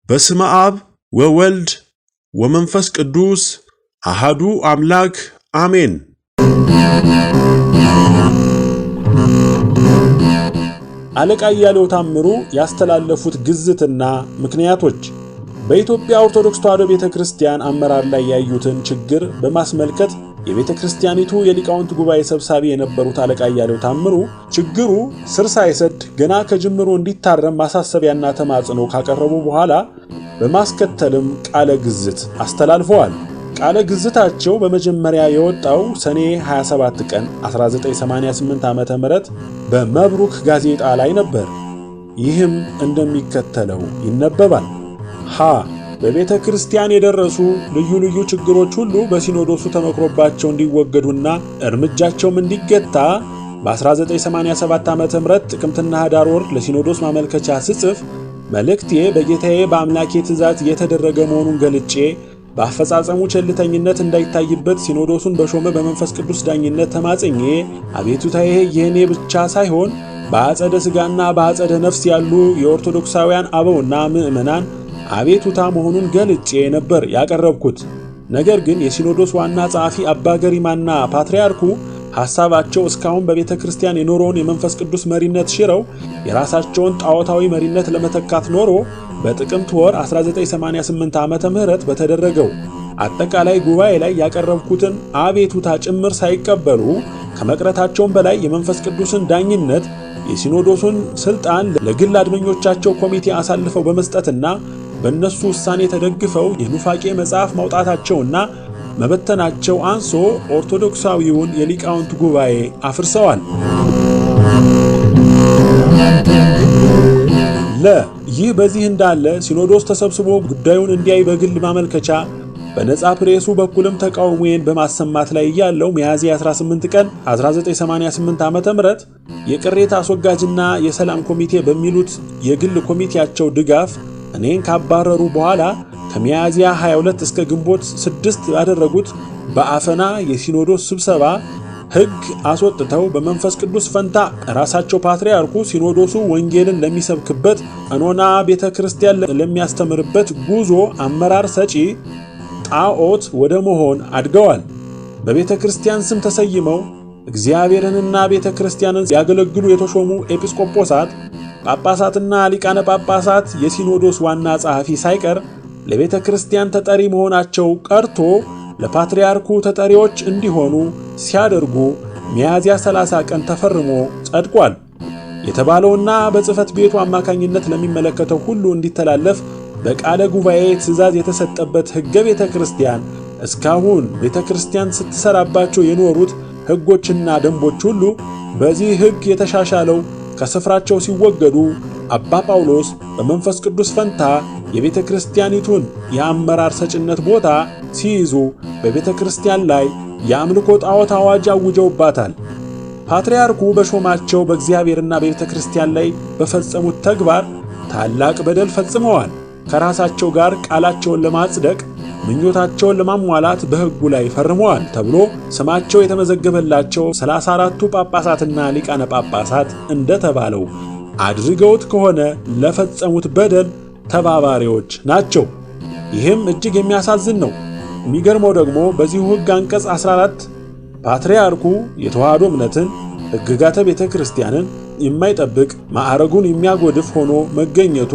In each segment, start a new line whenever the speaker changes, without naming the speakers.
በስመ አብ ወወልድ ወመንፈስ ቅዱስ አሐዱ አምላክ አሜን። አለቃ እያሌው ታምሩ ያስተላለፉት ግዝትና ምክንያቶች በኢትዮጵያ ኦርቶዶክስ ተዋሕዶ ቤተክርስቲያን አመራር ላይ ያዩትን ችግር በማስመልከት የቤተክርስቲያኒቱ የሊቃውንት ጉባኤ ሰብሳቢ የነበሩት አለቃ እያሌው ታምሩ ችግሩ ስር ሳይሰድ ገና ከጅምሩ እንዲታረም ማሳሰቢያና ተማጽኖ ካቀረቡ በኋላ በማስከተልም ቃለ ግዝት አስተላልፈዋል። ቃለ ግዝታቸው በመጀመሪያ የወጣው ሰኔ 27 ቀን 1988 ዓ.ም በመብሩክ ጋዜጣ ላይ ነበር። ይህም እንደሚከተለው ይነበባል። በቤተ ክርስቲያን የደረሱ ልዩ ልዩ ችግሮች ሁሉ በሲኖዶሱ ተመክሮባቸው እንዲወገዱና እርምጃቸውም እንዲገታ በ1987 ዓ.ም ጥቅምትና ኅዳር ወር ለሲኖዶስ ማመልከቻ ስጽፍ መልእክቴ በጌታዬ በአምላኬ ትእዛዝ የተደረገ መሆኑን ገልጬ በአፈጻጸሙ ቸልተኝነት እንዳይታይበት ሲኖዶሱን በሾመ በመንፈስ ቅዱስ ዳኝነት ተማጽኜ አቤቱታዬ የኔ ብቻ ሳይሆን በአጸደ ሥጋና በአጸደ ነፍስ ያሉ የኦርቶዶክሳውያን አበውና ምዕመናን አቤቱታ መሆኑን ገልጬ ነበር ያቀረብኩት። ነገር ግን የሲኖዶስ ዋና ጸሐፊ አባ ገሪማና ፓትርያርኩ ሐሳባቸው እስካሁን በቤተ ክርስቲያን የኖረውን የመንፈስ ቅዱስ መሪነት ሽረው የራሳቸውን ጣዖታዊ መሪነት ለመተካት ኖሮ በጥቅምት ወር 1988 ዓመተ ምህረት በተደረገው አጠቃላይ ጉባኤ ላይ ያቀረብኩትን አቤቱታ ጭምር ሳይቀበሉ ከመቅረታቸውም በላይ የመንፈስ ቅዱስን ዳኝነት የሲኖዶሱን ስልጣን ለግል አድመኞቻቸው ኮሚቴ አሳልፈው በመስጠትና በእነሱ ውሳኔ ተደግፈው የኑፋቄ መጽሐፍ ማውጣታቸውና መበተናቸው አንሶ ኦርቶዶክሳዊውን የሊቃውንት ጉባኤ አፍርሰዋል። ይህ በዚህ እንዳለ ሲኖዶስ ተሰብስቦ ጉዳዩን እንዲያይ በግል ማመልከቻ በነጻ ፕሬሱ በኩልም ተቃውሞዬን በማሰማት ላይ ያለው ሚያዝያ 18 ቀን 1988 ዓ.ም የቅሬታ አስወጋጅና የሰላም ኮሚቴ በሚሉት የግል ኮሚቴያቸው ድጋፍ እኔን ካባረሩ በኋላ ከሚያዝያ 22 እስከ ግንቦት 6 ያደረጉት በአፈና የሲኖዶስ ስብሰባ ሕግ አስወጥተው በመንፈስ ቅዱስ ፈንታ ራሳቸው ፓትርያርኩ ሲኖዶሱ ወንጌልን ለሚሰብክበት ቀኖና ቤተ ክርስቲያን ለሚያስተምርበት ጉዞ አመራር ሰጪ ጣዖት ወደ መሆን አድገዋል። በቤተ ክርስቲያን ስም ተሰይመው እግዚአብሔርንና ቤተ ክርስቲያንን ያገለግሉ የተሾሙ ኤጲስቆጶሳት፣ ጳጳሳትና ሊቃነ ጳጳሳት የሲኖዶስ ዋና ጸሐፊ ሳይቀር ለቤተ ክርስቲያን ተጠሪ መሆናቸው ቀርቶ ለፓትርያርኩ ተጠሪዎች እንዲሆኑ ሲያደርጉ ሚያዝያ 30 ቀን ተፈርሞ ጸድቋል። የተባለውና በጽሕፈት ቤቱ አማካኝነት ለሚመለከተው ሁሉ እንዲተላለፍ በቃለ ጉባኤ ትእዛዝ የተሰጠበት ሕገ ቤተ ክርስቲያን እስካሁን ቤተ ክርስቲያን ስትሰራባቸው የኖሩት ሕጎችና ደንቦች ሁሉ በዚህ ሕግ የተሻሻለው ከስፍራቸው ሲወገዱ አባ ጳውሎስ በመንፈስ ቅዱስ ፈንታ የቤተ ክርስቲያኒቱን የአመራር ሰጭነት ቦታ ሲይዙ በቤተ ክርስቲያን ላይ የአምልኮ ጣዖት አዋጅ አውጀውባታል። ፓትርያርኩ በሾማቸው በእግዚአብሔርና በቤተ ክርስቲያን ላይ በፈጸሙት ተግባር ታላቅ በደል ፈጽመዋል። ከራሳቸው ጋር ቃላቸውን ለማጽደቅ ምኞታቸውን ለማሟላት በሕጉ ላይ ፈርመዋል ተብሎ ስማቸው የተመዘገበላቸው 34ቱ ጳጳሳትና ሊቃነ ጳጳሳት እንደተባለው አድርገውት ከሆነ ለፈጸሙት በደል ተባባሪዎች ናቸው። ይህም እጅግ የሚያሳዝን ነው። የሚገርመው ደግሞ በዚሁ ሕግ አንቀጽ 14 ፓትርያርኩ የተዋሕዶ እምነትን ሕግጋተ ቤተ ክርስቲያንን የማይጠብቅ ማዕረጉን የሚያጎድፍ ሆኖ መገኘቱ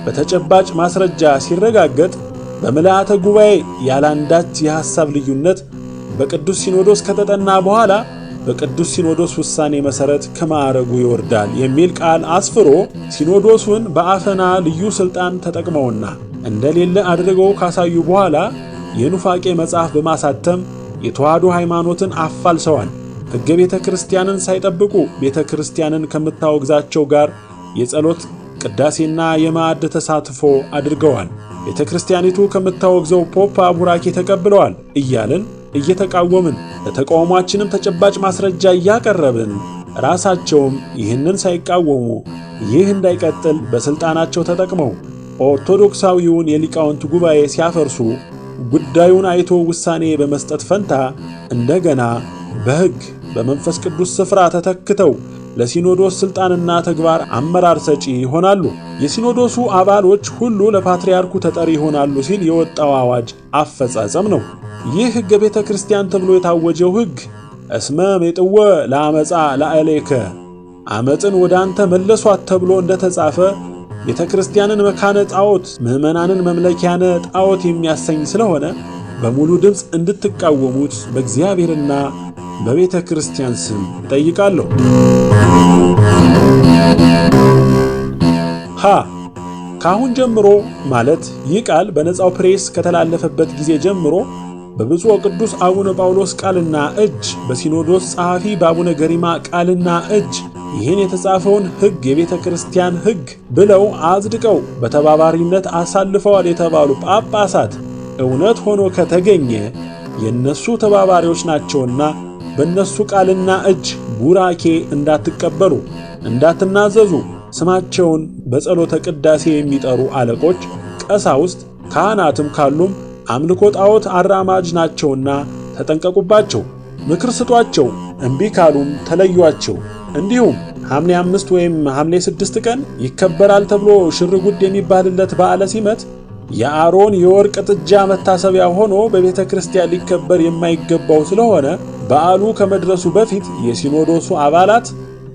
በተጨባጭ ማስረጃ ሲረጋገጥ በምልአተ ጉባኤ ያላንዳች የሐሳብ ልዩነት በቅዱስ ሲኖዶስ ከተጠና በኋላ በቅዱስ ሲኖዶስ ውሳኔ መሠረት ከማዕረጉ ይወርዳል የሚል ቃል አስፍሮ ሲኖዶሱን በአፈና ልዩ ሥልጣን ተጠቅመውና እንደሌለ አድርገው ካሳዩ በኋላ የኑፋቄ መጽሐፍ በማሳተም የተዋሕዶ ሃይማኖትን አፋልሰዋል። ሕገ ቤተ ክርስቲያንን ሳይጠብቁ ቤተ ክርስቲያንን ከምታወግዛቸው ጋር የጸሎት ቅዳሴና የማዕድ ተሳትፎ አድርገዋል። ቤተ ክርስቲያኒቱ ከምታወግዘው ፖፕ ቡራኬ ተቀብለዋል እያልን እየተቃወምን ለተቃውሟችንም ተጨባጭ ማስረጃ እያቀረብን ራሳቸውም ይህንን ሳይቃወሙ ይህ እንዳይቀጥል በሥልጣናቸው ተጠቅመው ኦርቶዶክሳዊውን የሊቃውንት ጉባኤ ሲያፈርሱ ጉዳዩን አይቶ ውሳኔ በመስጠት ፈንታ እንደገና በሕግ በመንፈስ ቅዱስ ስፍራ ተተክተው ለሲኖዶስ ሥልጣንና ተግባር አመራር ሰጪ ይሆናሉ። የሲኖዶሱ አባሎች ሁሉ ለፓትርያርኩ ተጠሪ ይሆናሉ ሲል የወጣው አዋጅ አፈጻጸም ነው። ይህ ሕገ ቤተ ክርስቲያን ተብሎ የታወጀው ሕግ እስመ ሜጥወ ለአመፃ ላዕሌከ አመፅን ወደ አንተ መለሷት ተብሎ እንደተጻፈ ቤተ ክርስቲያንን መካነ ጣዖት ምዕመናንን መምለኪያነ ጣዖት የሚያሰኝ ስለሆነ በሙሉ ድምፅ እንድትቃወሙት በእግዚአብሔርና በቤተ ክርስቲያን ስም እጠይቃለሁ። ካሁን ጀምሮ ማለት ይህ ቃል በነፃው ፕሬስ ከተላለፈበት ጊዜ ጀምሮ በብፁዕ ወቅዱስ አቡነ ጳውሎስ ቃልና እጅ በሲኖዶስ ጸሐፊ በአቡነ ገሪማ ቃልና እጅ ይህን የተጻፈውን ሕግ የቤተ ክርስቲያን ሕግ ብለው አጽድቀው በተባባሪነት አሳልፈዋል የተባሉ ጳጳሳት እውነት ሆኖ ከተገኘ የነሱ ተባባሪዎች ናቸውና በነሱ ቃልና እጅ ቡራኬ እንዳትቀበሉ፣ እንዳትናዘዙ ስማቸውን በጸሎተ ቅዳሴ የሚጠሩ አለቆች፣ ቀሳውስት፣ ካህናትም ካሉም አምልኮ ጣዖት አራማጅ ናቸውና ተጠንቀቁባቸው፣ ምክር ስጧቸው፣ እምቢ ካሉም ተለዩአቸው። እንዲሁም ሐምሌ 5 ወይም ሐምሌ 6 ቀን ይከበራል ተብሎ ሽርጉድ የሚባልለት በዓለ ሲመት የአሮን የወርቅ ጥጃ መታሰቢያ ሆኖ በቤተ ክርስቲያን ሊከበር የማይገባው ስለሆነ በዓሉ ከመድረሱ በፊት የሲኖዶሱ አባላት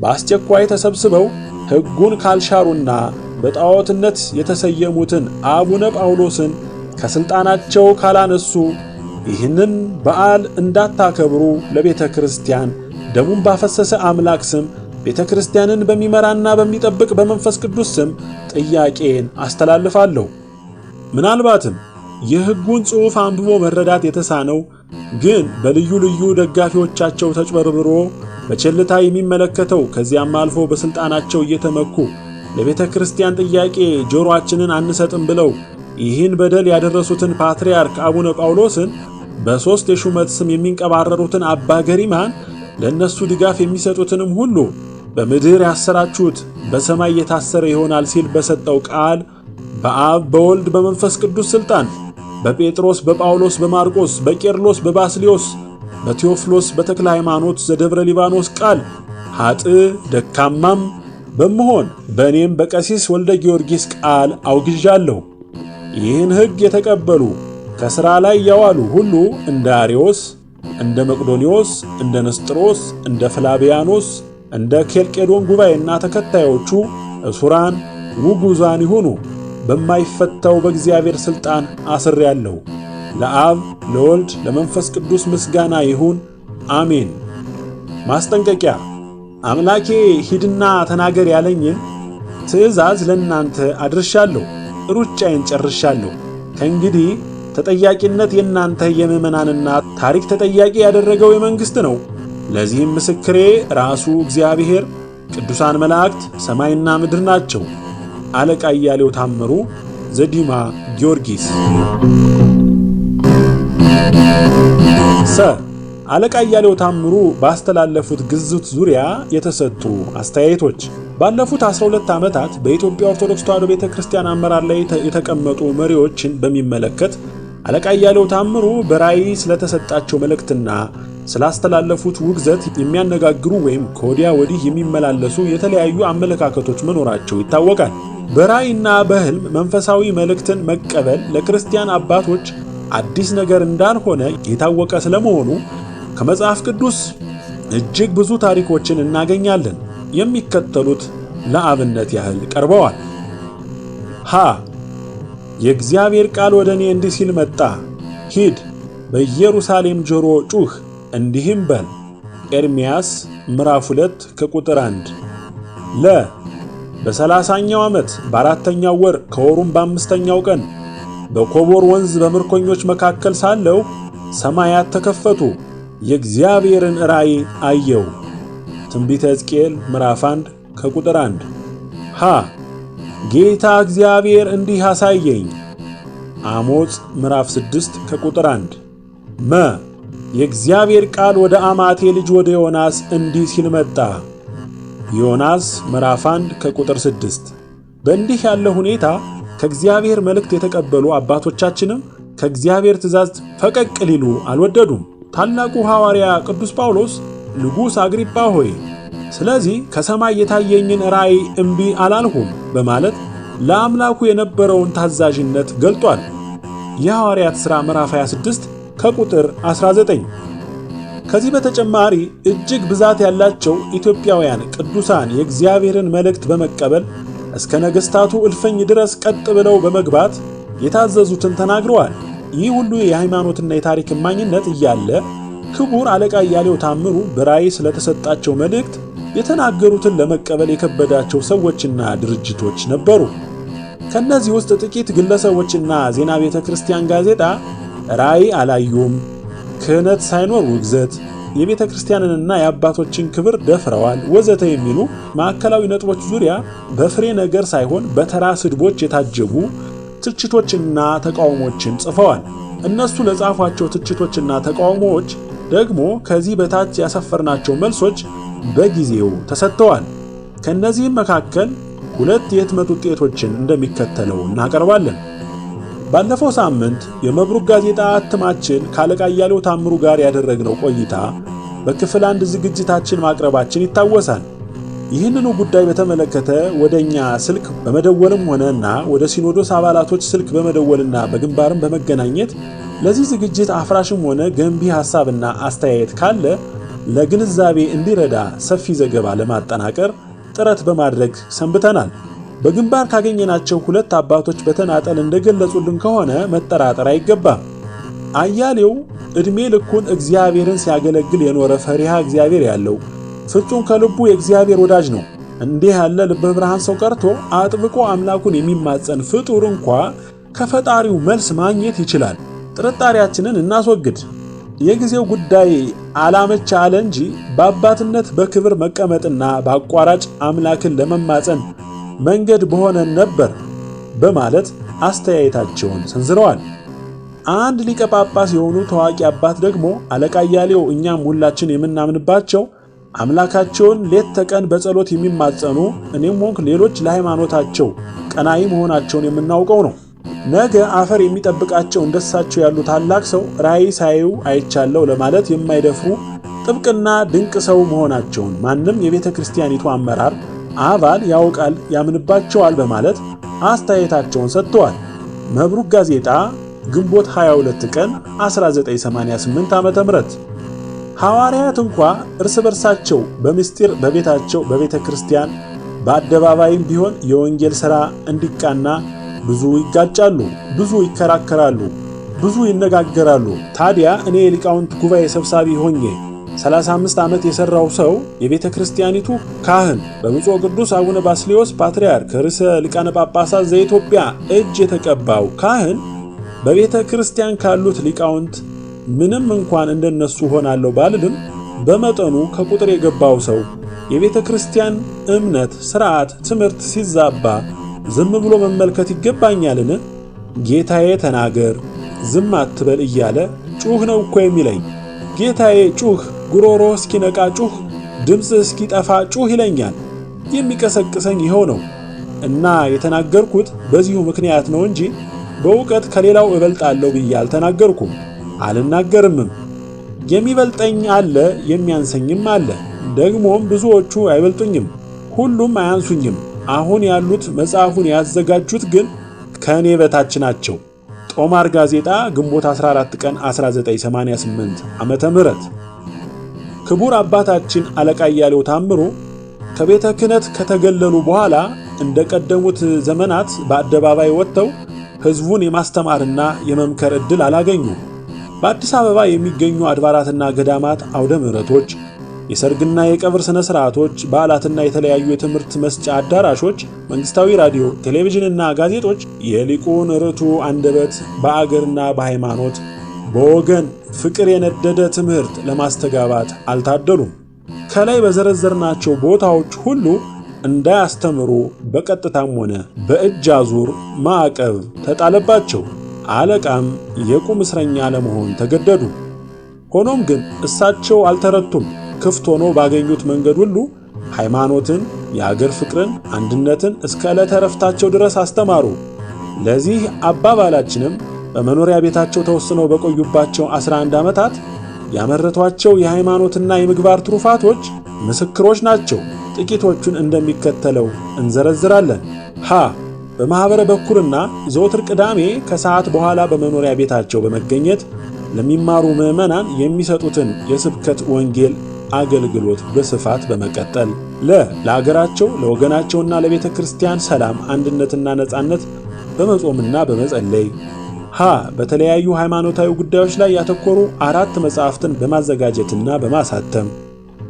በአስቸኳይ ተሰብስበው ሕጉን ካልሻሩና በጣዖትነት የተሰየሙትን አቡነ ጳውሎስን ከሥልጣናቸው ካላነሱ ይህንን በዓል እንዳታከብሩ ለቤተ ክርስቲያን ደሙን ባፈሰሰ አምላክ ስም ቤተ ክርስቲያንን በሚመራና በሚጠብቅ በመንፈስ ቅዱስ ስም ጥያቄን አስተላልፋለሁ። ምናልባትም የሕጉን ጽሑፍ አንብቦ መረዳት የተሳነው ግን በልዩ ልዩ ደጋፊዎቻቸው ተጭበርብሮ በቸልታ የሚመለከተው ከዚያም አልፎ በሥልጣናቸው እየተመኩ ለቤተ ክርስቲያን ጥያቄ ጆሮአችንን አንሰጥም ብለው ይህን በደል ያደረሱትን ፓትርያርክ አቡነ ጳውሎስን በሦስት የሹመት ስም የሚንቀባረሩትን አባ ገሪማን ለእነሱ ድጋፍ የሚሰጡትንም ሁሉ በምድር ያሰራችሁት በሰማይ የታሰረ ይሆናል ሲል በሰጠው ቃል በአብ በወልድ በመንፈስ ቅዱስ ሥልጣን በጴጥሮስ በጳውሎስ በማርቆስ በቄርሎስ በባስልዮስ በቴዎፍሎስ በተክለ ሃይማኖት ዘደብረ ሊባኖስ ቃል ኃጥእ ደካማም በመሆን በእኔም በቀሲስ ወልደ ጊዮርጊስ ቃል አውግዣለሁ። ይህን ሕግ የተቀበሉ ከሥራ ላይ ያዋሉ ሁሉ እንደ አርዮስ፣ እንደ መቅዶኒዎስ፣ እንደ ንስጥሮስ፣ እንደ ፍላቢያኖስ፣ እንደ ኬልቄዶን ጉባኤና ተከታዮቹ እሱራን ውጉዛን ይሁኑ። በማይፈታው በእግዚአብሔር ሥልጣን አስሬአለሁ። ለአብ ለወልድ ለመንፈስ ቅዱስ ምስጋና ይሁን፣ አሜን። ማስጠንቀቂያ። አምላኬ ሂድና ተናገር ያለኝን ትእዛዝ ለእናንተ አድርሻለሁ፣ ሩጫዬን ጨርሻለሁ። ከእንግዲህ ተጠያቂነት የእናንተ የምዕመናንና ታሪክ ተጠያቂ ያደረገው የመንግሥት ነው። ለዚህም ምስክሬ ራሱ እግዚአብሔር፣ ቅዱሳን መላእክት፣ ሰማይና ምድር ናቸው። አለቃ እያሌው ታምሩ ዘዲማ ጊዮርጊስ። አለቃ እያሌው ታምሩ ባስተላለፉት ግዝት ዙሪያ የተሰጡ አስተያየቶች። ባለፉት 12 ዓመታት በኢትዮጵያ ኦርቶዶክስ ተዋሕዶ ቤተክርስቲያን አመራር ላይ የተቀመጡ መሪዎችን በሚመለከት አለቃ እያሌው ታምሩ በራእይ ስለተሰጣቸው መልእክትና ስላስተላለፉት ውግዘት የሚያነጋግሩ ወይም ከወዲያ ወዲህ የሚመላለሱ የተለያዩ አመለካከቶች መኖራቸው ይታወቃል። በራእይና በሕልም መንፈሳዊ መልእክትን መቀበል ለክርስቲያን አባቶች አዲስ ነገር እንዳልሆነ የታወቀ ስለመሆኑ ከመጽሐፍ ቅዱስ እጅግ ብዙ ታሪኮችን እናገኛለን። የሚከተሉት ለአብነት ያህል ቀርበዋል። የእግዚአብሔር ቃል ወደ እኔ እንዲህ ሲል መጣ። ሂድ፣ በኢየሩሳሌም ጆሮ ጩኽ፣ እንዲህም በል። ኤርምያስ ምዕራፍ 2 ከቁጥር 1። በ30ኛው ዓመት በ4ኛው ወር ከወሩም በ5ኛው ቀን በኮቦር ወንዝ በምርኮኞች መካከል ሳለሁ ሰማያት ተከፈቱ፣ የእግዚአብሔርን ራእይ አየው። ትንቢተ ሕዝቅኤል ምዕራፍ 1 ከቁጥር 1። ጌታ እግዚአብሔር እንዲህ አሳየኝ። አሞጽ ምዕራፍ 6 ከቁጥር 1። የእግዚአብሔር ቃል ወደ አማቴ ልጅ ወደ ዮናስ እንዲህ ሲል መጣ። ዮናስ ምዕራፍ 1 ከቁጥር 6። በእንዲህ ያለ ሁኔታ ከእግዚአብሔር መልእክት የተቀበሉ አባቶቻችንም ከእግዚአብሔር ትእዛዝ ፈቀቅ ሊሉ አልወደዱም። ታላቁ ሐዋርያ ቅዱስ ጳውሎስ ንጉሥ አግሪጳ ሆይ ስለዚህ ከሰማይ የታየኝን ራእይ እምቢ አላልሁም በማለት ለአምላኩ የነበረውን ታዛዥነት ገልጧል። የሐዋርያት ሥራ ምዕራፍ 26 ከቁጥር 19። ከዚህ በተጨማሪ እጅግ ብዛት ያላቸው ኢትዮጵያውያን ቅዱሳን የእግዚአብሔርን መልእክት በመቀበል እስከ ነገሥታቱ እልፍኝ ድረስ ቀጥ ብለው በመግባት የታዘዙትን ተናግረዋል። ይህ ሁሉ የሃይማኖትና የታሪክ እማኝነት እያለ ክቡር አለቃ እያሌው ታምሩ በራእይ ስለተሰጣቸው መልእክት የተናገሩትን ለመቀበል የከበዳቸው ሰዎችና ድርጅቶች ነበሩ። ከነዚህ ውስጥ ጥቂት ግለሰቦችና ዜና ቤተ ክርስቲያን ጋዜጣ ራእይ አላዩም፣ ክህነት ሳይኖር ውግዘት፣ የቤተ ክርስቲያንንና የአባቶችን ክብር ደፍረዋል ወዘተ የሚሉ ማዕከላዊ ነጥቦች ዙሪያ በፍሬ ነገር ሳይሆን በተራ ስድቦች የታጀቡ ትችቶችና ተቃውሞችን ጽፈዋል። እነሱ ለጻፏቸው ትችቶችና ተቃውሞዎች ደግሞ ከዚህ በታች ያሰፈርናቸው መልሶች በጊዜው ተሰጥተዋል። ከነዚህም መካከል ሁለት የህትመት ውጤቶችን እንደሚከተለው እናቀርባለን። ባለፈው ሳምንት የመብሩክ ጋዜጣ እትማችን ከአለቃ እያሌው ታምሩ ጋር ያደረግነው ቆይታ በክፍል 1 ዝግጅታችን ማቅረባችን ይታወሳል። ይህንኑ ጉዳይ በተመለከተ ወደኛ ስልክ በመደወልም ሆነና ወደ ሲኖዶስ አባላቶች ስልክ በመደወልና በግንባርም በመገናኘት ለዚህ ዝግጅት አፍራሽም ሆነ ገንቢ ሐሳብና አስተያየት ካለ ለግንዛቤ እንዲረዳ ሰፊ ዘገባ ለማጠናቀር ጥረት በማድረግ ሰንብተናል። በግንባር ካገኘናቸው ሁለት አባቶች በተናጠል እንደገለጹልን ከሆነ መጠራጠር አይገባም። አያሌው ዕድሜ ልኩን እግዚአብሔርን ሲያገለግል የኖረ ፈሪሃ እግዚአብሔር ያለው ፍጹም ከልቡ የእግዚአብሔር ወዳጅ ነው። እንዲህ ያለ ልበ ብርሃን ሰው ቀርቶ አጥብቆ አምላኩን የሚማጸን ፍጡር እንኳ ከፈጣሪው መልስ ማግኘት ይችላል። ጥርጣሬያችንን እናስወግድ። የጊዜው ጉዳይ አላመች አለ እንጂ በአባትነት በክብር መቀመጥና በአቋራጭ አምላክን ለመማጸን መንገድ በሆነ ነበር በማለት አስተያየታቸውን ሰንዝረዋል። አንድ ሊቀ ጳጳስ የሆኑ ታዋቂ አባት ደግሞ አለቃ እያሌው እኛም ሁላችን የምናምንባቸው አምላካቸውን ሌት ተቀን በጸሎት የሚማጸኑ እኔም ሆንክ ሌሎች ለሃይማኖታቸው ቀናኢ መሆናቸውን የምናውቀው ነው። ነገ አፈር የሚጠብቃቸው እንደሳቸው ያሉ ታላቅ ሰው ራእይ ሳዩ አይቻለው ለማለት የማይደፍሩ ጥብቅና ድንቅ ሰው መሆናቸውን ማንም የቤተ ክርስቲያኒቱ አመራር አባል ያውቃል፣ ያምንባቸዋል በማለት አስተያየታቸውን ሰጥተዋል። መብሩክ ጋዜጣ ግንቦት 22 ቀን 1988 ዓ.ም። ሐዋርያት እንኳ እርስ በርሳቸው በምስጢር በቤታቸው በቤተ ክርስቲያን በአደባባይም ቢሆን የወንጌል ሥራ እንዲቃና ብዙ ይጋጫሉ፣ ብዙ ይከራከራሉ፣ ብዙ ይነጋገራሉ። ታዲያ እኔ የሊቃውንት ጉባኤ ሰብሳቢ ሆኜ 35 ዓመት የሰራው ሰው የቤተ ክርስቲያኒቱ ካህን በብፁዕ ቅዱስ አቡነ ባስልዮስ ፓትርያርክ ርዕሰ ሊቃነ ጳጳሳት ዘኢትዮጵያ እጅ የተቀባው ካህን በቤተ ክርስቲያን ካሉት ሊቃውንት ምንም እንኳን እንደነሱ ሆናለሁ ባልልም በመጠኑ ከቁጥር የገባው ሰው የቤተ ክርስቲያን እምነት፣ ሥርዓት፣ ትምህርት ሲዛባ ዝም ብሎ መመልከት ይገባኛልን? ጌታዬ ተናገር ዝም አትበል እያለ ጩህ ነው እኮ የሚለኝ። ጌታዬ ጩህ፣ ጉሮሮ እስኪነቃ ጩህ፣ ድምፅ እስኪጠፋ ጩህ ይለኛል። የሚቀሰቅሰኝ ይኸው ነው እና የተናገርኩት በዚሁ ምክንያት ነው እንጂ በእውቀት ከሌላው እበልጣለሁ ብዬ አልተናገርኩም፣ አልናገርምም። የሚበልጠኝ አለ፣ የሚያንሰኝም አለ። ደግሞም ብዙዎቹ አይበልጡኝም፣ ሁሉም አያንሱኝም። አሁን ያሉት መጽሐፉን ያዘጋጁት ግን ከእኔ በታች ናቸው። ጦማር ጋዜጣ ግንቦት 14 ቀን 1988 ዓመተ ምህረት። ክቡር አባታችን አለቃ እያሌው ታምሩ ከቤተ ክህነት ከተገለሉ በኋላ እንደቀደሙት ዘመናት በአደባባይ ወጥተው ሕዝቡን የማስተማርና የመምከር ዕድል አላገኙ። በአዲስ አበባ የሚገኙ አድባራትና ገዳማት አውደ ምሕረቶች፣ የሰርግና የቀብር ሥነ ሥርዓቶች፣ በዓላትና የተለያዩ የትምህርት መስጫ አዳራሾች፣ መንግሥታዊ ራዲዮ፣ ቴሌቪዥንና ጋዜጦች የሊቁን ርቱዕ አንደበት በአገርና በሃይማኖት በወገን ፍቅር የነደደ ትምህርት ለማስተጋባት አልታደሉም። ከላይ በዘረዘርናቸው ቦታዎች ሁሉ እንዳያስተምሩ በቀጥታም ሆነ በእጅ አዙር ማዕቀብ ተጣለባቸው። አለቃም የቁም እስረኛ ለመሆን ተገደዱ። ሆኖም ግን እሳቸው አልተረቱም። ክፍት ሆኖ ባገኙት መንገድ ሁሉ ሃይማኖትን፣ የአገር ፍቅርን፣ አንድነትን እስከ ዕለተ ዕረፍታቸው ድረስ አስተማሩ። ለዚህ አባባላችንም በመኖሪያ ቤታቸው ተወስነው በቆዩባቸው 11 ዓመታት ያመረቷቸው የሃይማኖትና የምግባር ትሩፋቶች ምስክሮች ናቸው። ጥቂቶቹን እንደሚከተለው እንዘረዝራለን። ሀ በማኅበረ በኩርና ዘወትር ቅዳሜ ከሰዓት በኋላ በመኖሪያ ቤታቸው በመገኘት ለሚማሩ ምዕመናን የሚሰጡትን የስብከት ወንጌል አገልግሎት በስፋት በመቀጠል ለአገራቸው ለወገናቸውና ለቤተ ክርስቲያን ሰላም፣ አንድነትና ነጻነት በመጾምና በመጸለይ። ሀ በተለያዩ ሃይማኖታዊ ጉዳዮች ላይ ያተኮሩ 4 መጻሕፍትን በማዘጋጀትና በማሳተም።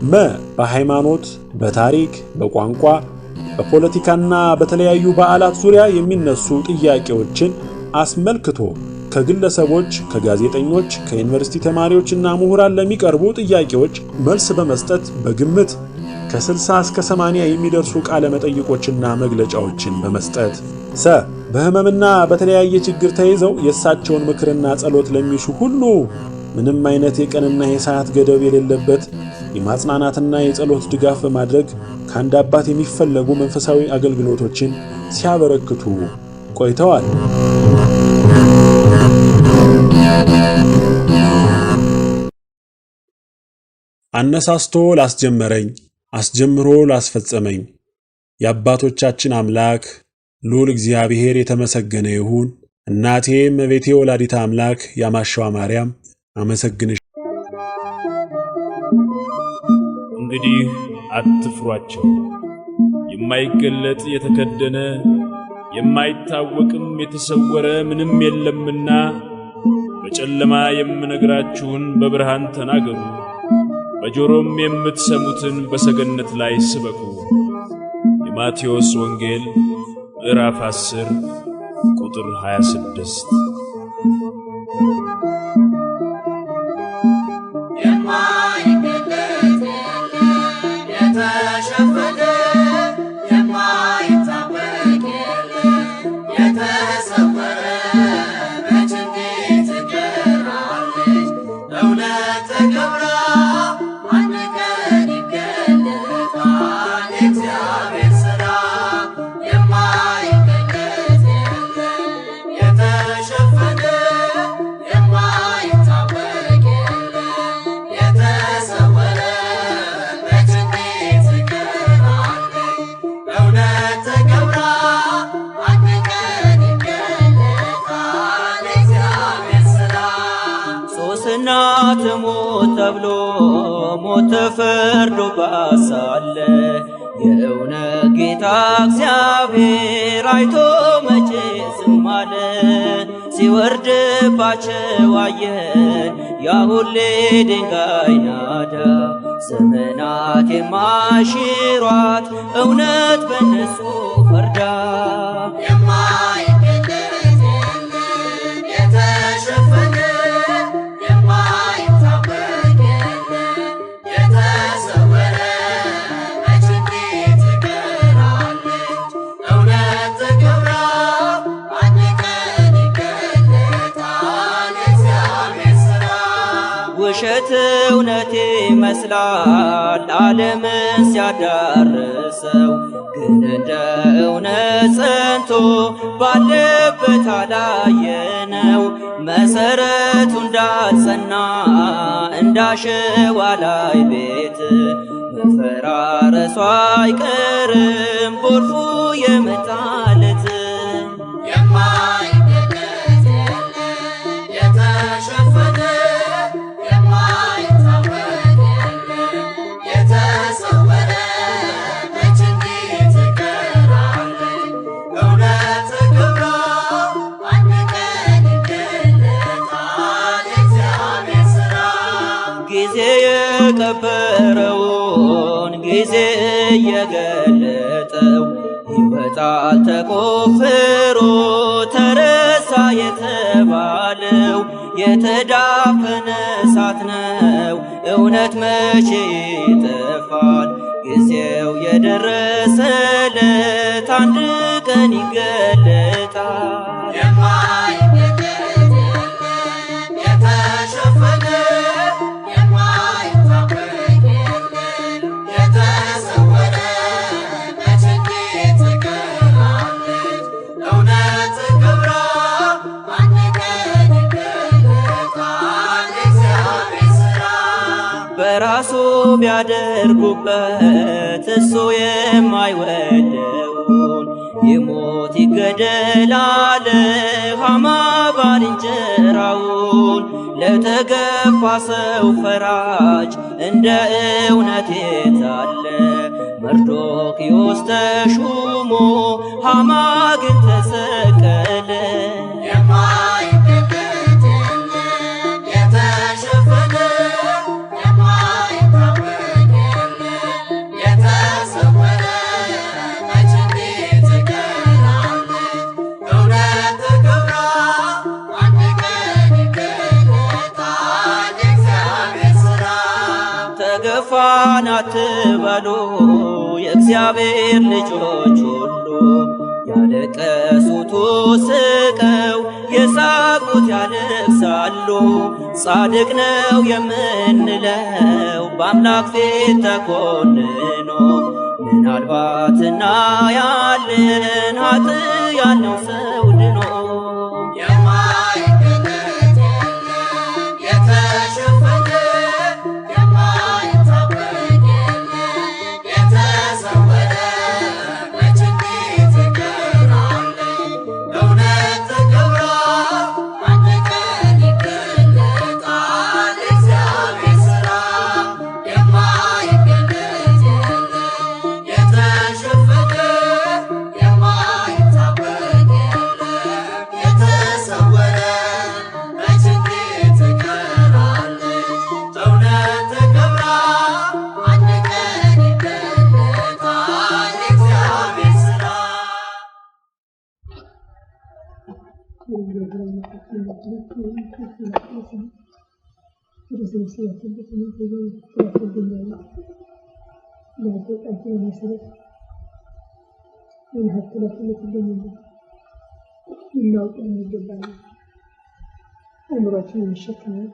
መ በሃይማኖት፣ በታሪክ፣ በቋንቋ፣ በፖለቲካና በተለያዩ በዓላት ዙሪያ የሚነሱ ጥያቄዎችን አስመልክቶ ከግለሰቦች፣ ከጋዜጠኞች፣ ከዩኒቨርሲቲ ተማሪዎችና ምሁራን ለሚቀርቡ ጥያቄዎች መልስ በመስጠት በግምት ከ60 እስከ 80 የሚደርሱ ቃለ መጠይቆችና መግለጫዎችን በመስጠት። ሰ በህመምና በተለያየ ችግር ተይዘው የእሳቸውን ምክርና ጸሎት ለሚሹ ሁሉ ምንም አይነት የቀንና የሰዓት ገደብ የሌለበት የማጽናናትና የጸሎት ድጋፍ በማድረግ ከአንድ አባት የሚፈለጉ መንፈሳዊ አገልግሎቶችን ሲያበረክቱ ቆይተዋል። አነሳስቶ ላስጀመረኝ አስጀምሮ ላስፈጸመኝ የአባቶቻችን አምላክ ልዑል እግዚአብሔር የተመሰገነ ይሁን። እናቴ እመቤቴ ወላዲተ አምላክ ያማሻዋ ማርያም አመሰግንሽ።
እንግዲህ አትፍሯቸው፣ የማይገለጥ የተከደነ የማይታወቅም የተሰወረ ምንም የለምና በጨለማ የምነግራችሁን በብርሃን ተናገሩ፣ በጆሮም የምትሰሙትን በሰገነት ላይ ስበኩ። የማቴዎስ ወንጌል ምዕራፍ 10 ቁጥር 26።
ትሞት ተብሎ ሞት ተፈርዶባት ሳለ የእውነት ጌታ እግዚአብሔር አይቶ መቼ ዝም አለ? ሲወርድባቸው አየን ያ ሁሌ ድንጋይ ናዳ። ዘመናት የማይሽሯት እውነት በነሱ ፈርዳ ውሸት እውነት ይመስላል ዓለምን ሲያዳርሰው፣ ግን እንደ እውነት ጸንቶ ባለበት አላየነው። መሰረቱ እንዳልጸና እንዳሸዋ ላይ ቤት መፈራረሷ አይቀርም ጎርፉ የመጣለት። የቀበረውን ጊዜ እየገለጠው ይወጣል ተቆፍሮ ተረሳ የተባለው። የተዳፈነ እሳት ነው እውነት መቼ ይጠፋል? ጊዜው የደረሰለት አንድ ቀን ይገለጣል። የራሱ ቢያደርጉበት እሱ የማይወደውን ይሞት ይገደላል ሃማ ባልንጀራውን። ለተገፋ ሰው ፈራጅ እንደ እውነት የታለ መርዶክዮስ ተሹሞ ሃማ ግን ተሰቀለ። ተገፋን አትበሉ የእግዚአብሔር ልጆች ሁሉ፣ ያለቀሱት ስቀው የሳቁት ያለቅሳሉ። ጻድቅ ነው የምንለው በአምላክ ፊት ተኮንኖ፣ ምናልባትና ያለን ኃጥእ ያለው ሰው ድኖ።
አእምሯችን የሚሸከመው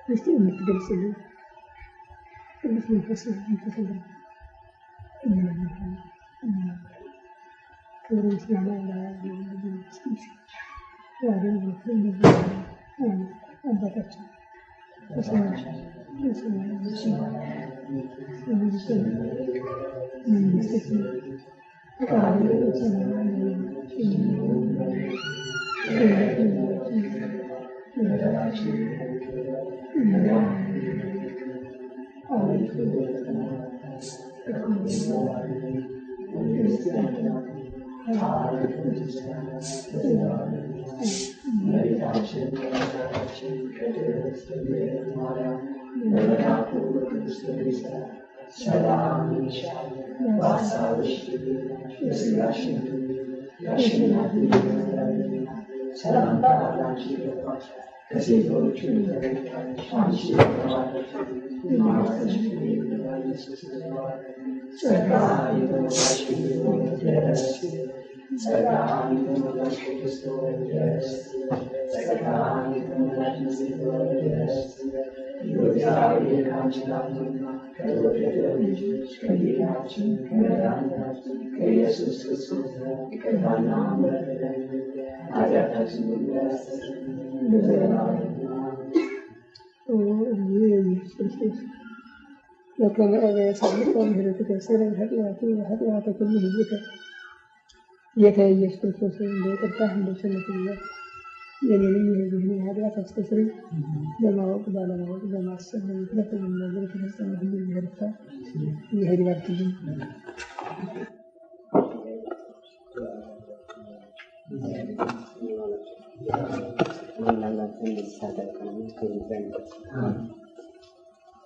እስቲ የምትገልጽልን ቅዱስ መንፈስ ተሰብረ ክብር ምስጋና አባታችን وكما يسبق ምህረትከ ስረይ ኃጢአተ ኩሉ ሕዝብከ ጌታ ኢየሱስ ክርስቶስ እንደ ይቅርታህ እንደ ቸርነትህ የኔንም የሕዝብህን ኃጢአት አስተስርይ። በማወቅ ባለማወቅ በማሰብ በምክንያት በመናገር የተፈጸመ ሁሉ ይቅርታ ይባርክልኝ።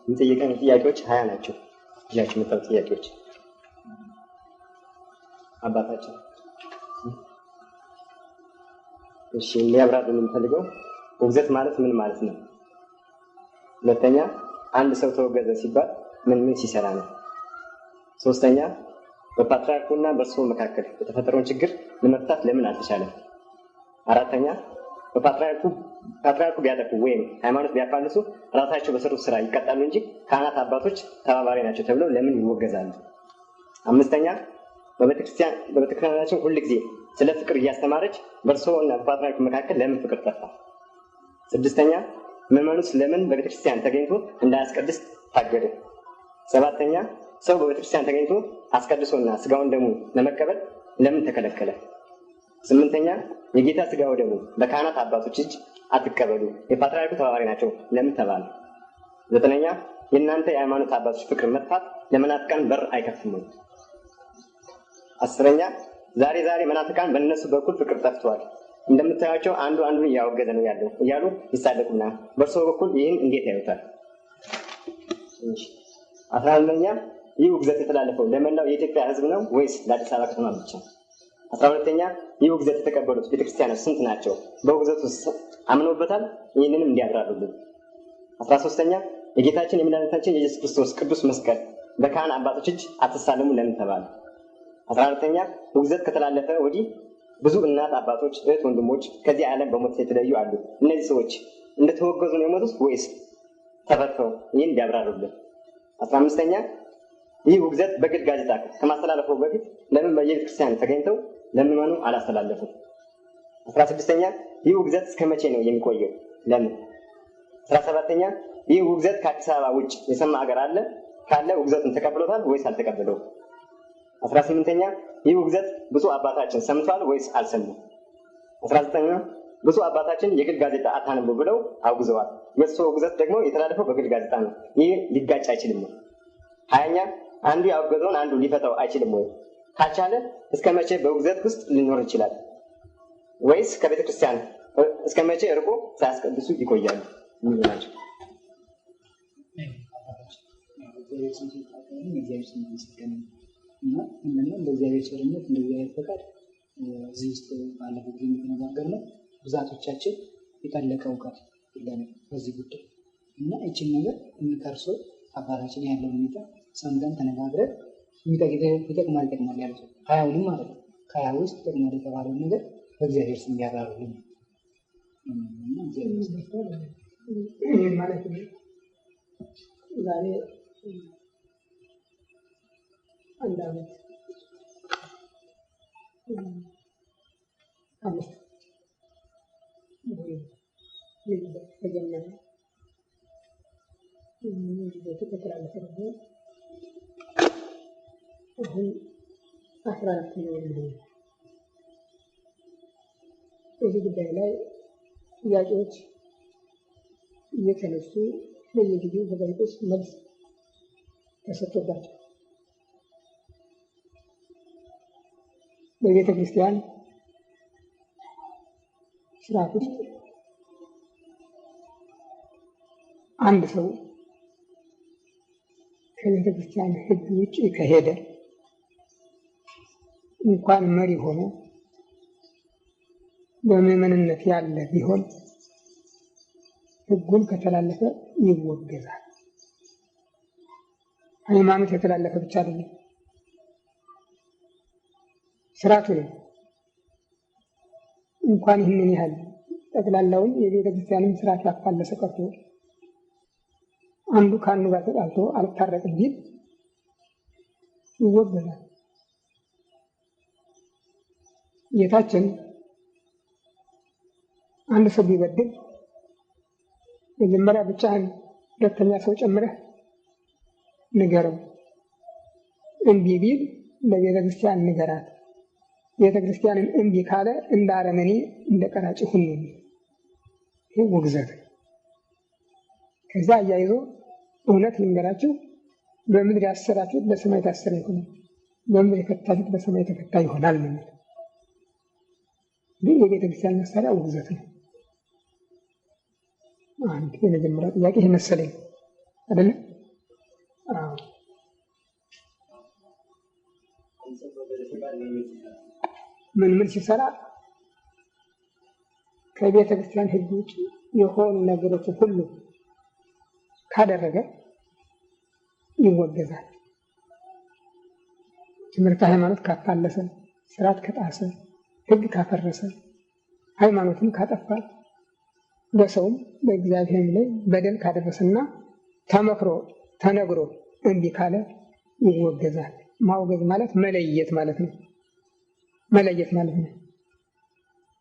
የምጠይቀን ጥያቄዎች 20 ናቸው። ይያችሁ መጣው ጥያቄዎች አባታችን እሺ ሊያብራሩ የምንፈልገው ውግዘት ማለት ምን ማለት ነው? ሁለተኛ አንድ ሰው ተወገዘ ሲባል ምን ሲሰራ ነው? ሶስተኛ በፓትርያርኩና በእርሱ መካከል የተፈጠረውን ችግር ለመፍታት ለምን አልተቻለም? አራተኛ ፓትርያርኩ ቢያጠፉ ወይም ሃይማኖት ቢያፋልሱ ራሳቸው በሰሩት ስራ ይቀጣሉ እንጂ ካህናት አባቶች ተባባሪ ናቸው ተብለው ለምን ይወገዛሉ? አምስተኛ በቤተክርስቲያናችን ሁሉ ጊዜ ስለ ፍቅር እያስተማረች በእርሱ እና በፓትርያርኩ መካከል ለምን ፍቅር ጠፋ? ስድስተኛ ምዕመኑስ ለምን በቤተክርስቲያን ተገኝቶ እንዳያስቀድስ ታገደ? 7ኛ ሰው በቤተክርስቲያን ተገኝቶ አስቀድሶና ስጋውን ደሙ ለመቀበል ለምን ተከለከለ? 8ኛ የጌታ ስጋው ደሙ በካህናት አባቶች እጅ አትቀበሉ፣ የፓትርያርኩ ተባባሪ ናቸው ለምን ተባለ? 9ኛ የእናንተ የሃይማኖት አባቶች ፍቅር መጥፋት ለመናፍቃን በር አይከፍትም? 10ኛ ዛሬ መናፍቃን በእነሱ በኩል ፍቅር ጠፍቷል፣ እንደምታያቸው አንዱ አንዱን እያወገዘ ነው ያለው እያሉ ይሳለቁና በእርሶ በኩል ይህን እንዴት ያዩታል? 11ኛ ይህ ውግዘት የተላለፈው ለመላው የኢትዮጵያ ሕዝብ ነው ወይስ ለአዲስ አበባ ከተማ ብቻ? 12ኛ ይህ ውግዘት የተቀበሉት ቤተክርስቲያኖች ስንት ናቸው? በውግዘቱ አምነውበታል? ይህንንም እንዲያብራሩልን። 13ኛ የጌታችን የመድኃኒታችን የኢየሱስ ክርስቶስ ቅዱስ መስቀል በካህን አባቶች እጅ አትሳለሙ ለምን ተባለ? 14ኛ ውግዘት ከተላለፈ ወዲህ ብዙ እናት አባቶች፣ እህት ወንድሞች ከዚህ ዓለም በሞት የተለዩ አሉ። እነዚህ ሰዎች እንደተወገዙ ነው የሞቱት ወይስ ተፈተው? ይህን እንዲያብራሩልን። 15ኛ ይህ ውግዘት በግል ጋዜጣ ከማስተላለፈው በፊት ለምን በየቤተክርስቲያን ተገኝተው ለምዕመኑ አላስተላለፉም? 16ኛ ይህ ውግዘት እስከ መቼ ነው የሚቆየው? ለምን? 17ኛ ይህ ውግዘት ከአዲስ አበባ ውጭ የሰማ ሀገር አለ? ካለ ውግዘቱን ተቀብሎታል ወይስ አልተቀበለውም? 18ኛ ይህ ውግዘት ብፁዕ አባታችን ሰምቷል ወይስ አልሰሙም? 19ኛ ብፁዕ አባታችን የግል ጋዜጣ አታንቡ ብለው አውግዘዋል። የእሱ ውግዘት ደግሞ የተላለፈው በግል ጋዜጣ ነው። ይህ ሊጋጭ አይችልም ወይ? 20ኛ አንዱ ያወገዘውን አንዱ ሊፈታው አይችልም ወይ? ካልቻለ እስከ መቼ በውግዘት ውስጥ ሊኖር ይችላል? ወይስ ከቤተ ክርስቲያን እስከ መቼ እርቆ ሳያስቀድሱ ይቆያሉ? ምን ናቸው?
እና ምንድነው እንደዚህ ቸርነት እንደዚህ ፈቃድ እዚህ ውስጥ ባለፈው ጊዜ የተነጋገርነው ብዛቶቻችን የጠለቀ እውቀት የለንም በዚህ ጉዳይ እና እቺን ነገር እንከርሶ አባታችን ያለው ሁኔታ ሰምተን ተነጋግረን ይጠቅማል ያሉት 20 ማለት ነው። ከ20 ውስጥ ይጠቅማል የተባለውን ነገር በእግዚአብሔር ስም ያብራሩልን እና
እግዚአብሔር ማለት ነው። ዛሬ አንድ ዓመት 5 ተጀመረ። ከተላለፈ ደግሞ አሁን 14 ነው። በዚህ ጉዳይ ላይ ጥያቄዎች እየተነሱ በየጊዜው በጋዜጦች መልስ ተሰጥቶባቸው በቤተ ክርስቲያን ስርዓት ውስጥ አንድ ሰው ከቤተ ክርስቲያን ሕግ ውጭ ከሄደ እንኳን መሪ ሆኖ በምዕመንነት ያለ ቢሆን ሕጉን ከተላለፈ ይወገዛል። ሃይማኖት የተላለፈ ብቻ አይደለም፣ ስርዓቱ ነው። እንኳን ይህንን ያህል ጠቅላላውን የቤተ ክርስቲያንን ስርዓት ያፋለሰ ቀርቶ አንዱ ከአንዱ ጋር ተጣልቶ አልታረቅም ቢል ይወገዛል። ጌታችን አንድ ሰው ቢበድል መጀመሪያ ብቻህን ሁለተኛ ሰው ጨምረህ ንገረው፣ እምቢ ቢል ለቤተ ክርስቲያን ንገራት፣ ቤተ ክርስቲያንን እምቢ ካለ እንደ አረመኔ እንደ ቀራጭ ሁኑ። ይህ ውግዘት። ከዛ አያይዞ እውነት ልንገራችሁ፣ በምድር ያሰራችሁት በሰማይ የታሰረ ይሆናል፣ በምድር የፈታችሁት በሰማይ የተፈታ ይሆናል ነው። ግን የቤተ ክርስቲያን መሳሪያ ውግዘት ነው። አንድ የመጀመሪያ ጥያቄ ይሄ መሰለኝ አይደለ? ምን ሲሰራ ከቤተ ክርስቲያን ሕግ ውጭ የሆኑ ነገሮች ሁሉ ካደረገ ይወገዛል። ትምህርት ሃይማኖት ካፋለሰ፣ ስርዓት ከጣሰ፣ ሕግ ካፈረሰ፣ ሃይማኖትን ካጠፋ፣ በሰውም በእግዚአብሔርም ላይ በደል ካደረሰና ተመክሮ ተነግሮ እምቢ ካለ ይወገዛል። ማውገዝ ማለት መለየት ማለት ነው። መለየት ማለት ነው።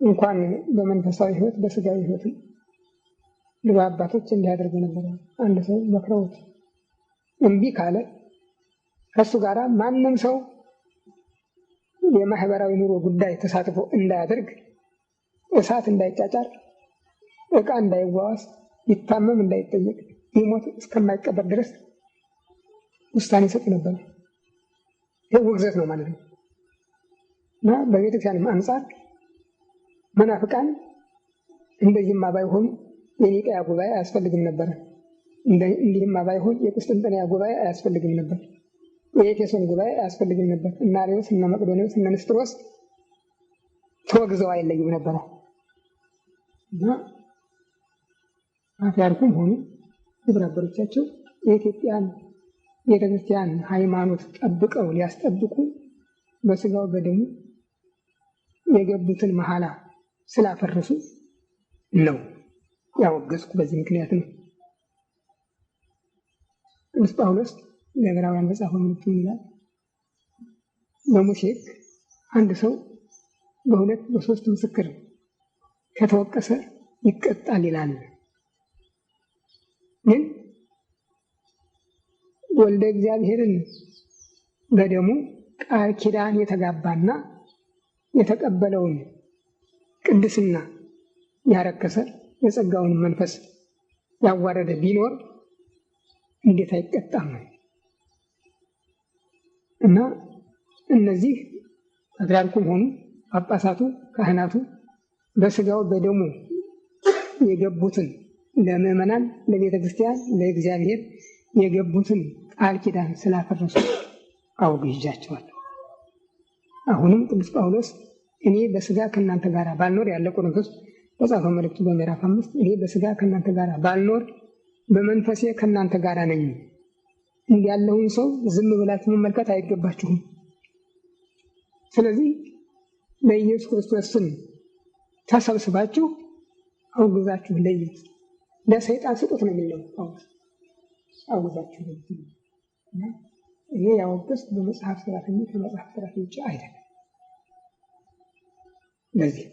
እንኳን በመንፈሳዊ ሕይወት በስጋዊ ሕይወት ድሮ አባቶች እንዲያደርጉ ነበር። አንድ ሰው መክረውት እምቢ ካለ ከሱ ጋር ማንም ሰው የማህበራዊ ኑሮ ጉዳይ ተሳትፎ እንዳያደርግ፣ እሳት እንዳይጫጫር፣ ዕቃ እንዳይዋዋስ፣ ሊታመም እንዳይጠየቅ፣ ሊሞት እስከማይቀበር ድረስ ውሳኔ ሰጥ ነበር። ይህ ውግዘት ነው ማለት ነው። እና በቤተክርስቲያንም አንጻር መናፍቃን እንደዚህማ ባይሆኑ የኒቅያ ጉባኤ አያስፈልግም ነበር። እንዲህማ ባይሆን የቁስጥንጥንያ ጉባኤ አያስፈልግም ነበር። የኤፌሶን ጉባኤ አያስፈልግም ነበር። እነ አርዮስ፣ እነ መቅዶኒዎስ፣ እነ ንስጥሮስ ተወግዘው አይለዩም ነበረ። እና ፓትርያርኩም ሆኑ ግብረ አበሮቻቸው የኢትዮጵያን ቤተክርስቲያን ሃይማኖት ጠብቀው ሊያስጠብቁ በስጋው በደሙ የገቡትን መሐላ ስላፈረሱ ነው ያወገዝኩ። በዚህ ምክንያት ነው። ቅዱስ ጳውሎስ ለዕብራውያን በጻፈው መልእክቱ ይላል፣ በሙሴ ሕግ አንድ ሰው በሁለት በሶስት ምስክር ከተወቀሰ ይቀጣል ይላል። ግን ወልደ እግዚአብሔርን በደሙ ቃል ኪዳን የተጋባና የተቀበለውን ቅድስና ያረከሰ የጸጋውን መንፈስ ያዋረደ ቢኖር እንዴት አይቀጣም? እና እነዚህ ፓትርያርኩም ሆኑ ጳጳሳቱ፣ ካህናቱ በስጋው በደሙ የገቡትን ለምዕመናን፣ ለቤተ ክርስቲያን፣ ለእግዚአብሔር የገቡትን ቃል ኪዳን ስላፈረሱ አውግዣቸዋለሁ። አሁንም ቅዱስ ጳውሎስ እኔ በስጋ ከእናንተ ጋር ባልኖር ያለ ቆሮንቶስ በጻፈው መልእክቱ በምዕራፍ 5 እኔ በስጋ ከእናንተ ጋር ባልኖር በመንፈሴ ከእናንተ ጋር ነኝ። እንዲህ ያለውን ሰው ዝም ብላችሁ መመልከት አይገባችሁም። ስለዚህ ለኢየሱስ ክርስቶስ ስም ተሰብስባችሁ አውግዛችሁ ለይት፣ ለሰይጣን ስጡት ነው የሚለው ጳውሎስ። አውግዛችሁ ለይት። ይሄ ያወገዝኩ በመጽሐፍ ስራት እንጂ ከመጽሐፍ ስራት ውጭ አይደለም። ለዚህ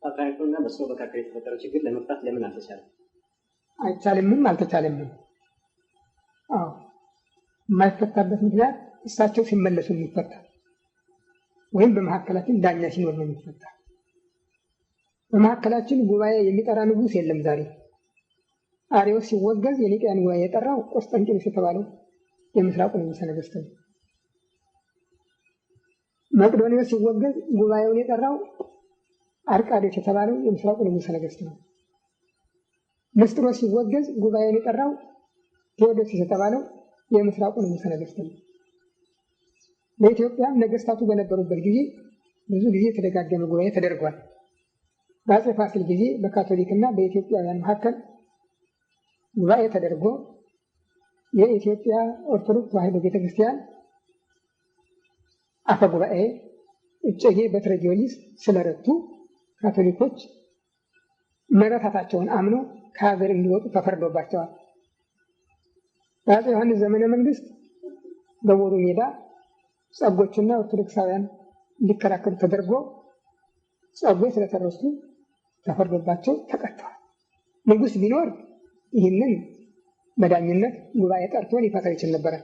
ፓትርያርኩና በሰው መካከል የተፈጠረው ችግር ለመፍታት ለምን አልተቻለም?
አይቻልምም አልተቻለምም። አዎ የማይፈታበት ምክንያት እሳቸው ሲመለሱ የሚፈታ ወይም በመካከላችን ዳኛ ሲኖር ነው የሚፈታ። በመካከላችን ጉባኤ የሚጠራ ንጉሥ የለም ዛሬ። አርዮስ ሲወገዝ የኒቅያን ጉባኤ የጠራው ቆስጠንጢኖስ የተባለው የምስራቁ ንጉሠ ነገሥት ነው። መቅዶኒዎስ ሲወገዝ ጉባኤውን የጠራው አርቃዴዎስ የተባለው የምስራቁ ንጉሠ ነገሥት ነው። ንስጥሮስ ሲወገዝ ጉባኤውን የጠራው ቴዎዶሲስ የተባለው የምስራቁ ንጉሠ ነገሥት ነው። በኢትዮጵያም ነገሥታቱ በነበሩበት ጊዜ ብዙ ጊዜ የተደጋገመ ጉባኤ ተደርጓል። በአፄ ፋሲል ጊዜ በካቶሊክና በኢትዮጵያውያን መካከል ጉባኤ ተደርጎ የኢትዮጵያ ኦርቶዶክስ ተዋሕዶ ቤተክርስቲያን አፈ ጉባኤ እጨጌ በትረ ጊዮርጊስ ስለረቱ ካቶሊኮች መረታታቸውን አምነው ከሀገር እንዲወጡ ተፈርዶባቸዋል። በአፄ ዮሐንስ ዘመነ መንግስት በቦሩ ሜዳ ጸጎችና ኦርቶዶክሳውያን እንዲከራከሩ ተደርጎ ጸጎች ስለተረሱ ተፈርዶባቸው ተቀጥተዋል። ንጉሥ ቢኖር ይህንን በዳኝነት ጉባኤ ጠርቶ ሊፈታው ይችል ነበረ።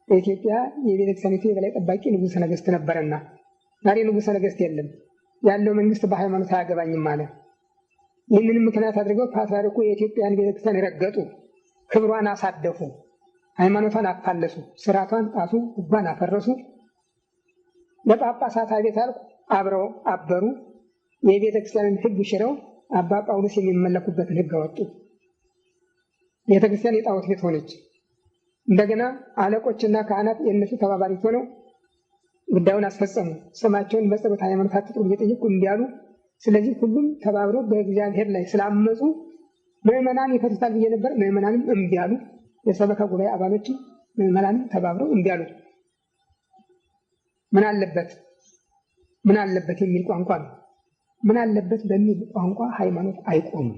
በኢትዮጵያ የቤተክርስቲያኒቱ የበላይ ጠባቂ ንጉሠ ነገሥት ነበረና፣ ዛሬ ንጉሠ ነገሥት የለም። ያለው መንግስት በሃይማኖት አያገባኝም አለ። ይህንንም ምክንያት አድርገው ፓትርያርኩ የኢትዮጵያን ቤተክርስቲያን ረገጡ፣ ክብሯን አሳደፉ፣ ሃይማኖቷን አፋለሱ፣ ስርዓቷን ጣሱ፣ ሕጓን አፈረሱ። ለጳጳሳት አቤት አልኩ፣ አብረው አበሩ። የቤተክርስቲያንን ሕግ ሽረው አባ ጳውሎስ የሚመለኩበትን ሕግ አወጡ። ቤተክርስቲያን የጣዖት ቤት ሆነች። እንደገና አለቆችና ካህናት የእነሱ ተባባሪት ሆነው ጉዳዩን አስፈጸሙ። ስማቸውን በጸሎት ሃይማኖት አትጥሩ እየጠየቁ እንዲያሉ። ስለዚህ ሁሉም ተባብረው በእግዚአብሔር ላይ ስላመፁ ምዕመናን ይፈቱታል ብዬ ነበር። ምዕመናንም እምቢ አሉ። የሰበካ ጉባኤ አባሎችም ምዕመናንም ተባብረው እምቢ አሉ። ምን አለበት የሚል ቋንቋ ነው። ምን አለበት በሚል ቋንቋ ሃይማኖት አይቆምም።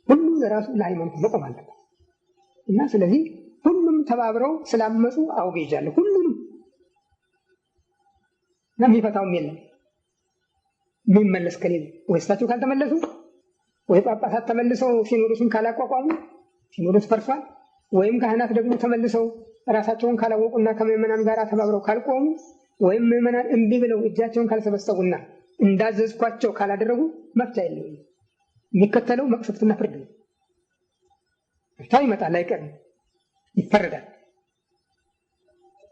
ሁሉም ለራሱ ለሃይማኖት መቆም አለበት እና ስለዚህ ሁሉም ተባብረው ስላመፁ አውግዣለሁ። ሁሉንም የሚፈታውም የለም። የሚመለስ ከሌለ ወይ እሳቸው ካልተመለሱ ወይ ጳጳሳት ተመልሰው ሲኖዶሱን ካላቋቋሙ ሲኖዶስ ፈርሷል። ወይም ካህናት ደግሞ ተመልሰው ራሳቸውን ካላወቁና ከምዕመናን ጋር ተባብረው ካልቆሙ ወይም ምዕመናን እምቢ ብለው እጃቸውን ካልሰበሰቡና እንዳዘዝኳቸው ካላደረጉ መፍትሄ የለውም። የሚከተለው መቅሰፍትና ፍርድ ነው። መፍትሄ ይመጣል፣ አይቀርም፣ ይፈረዳል።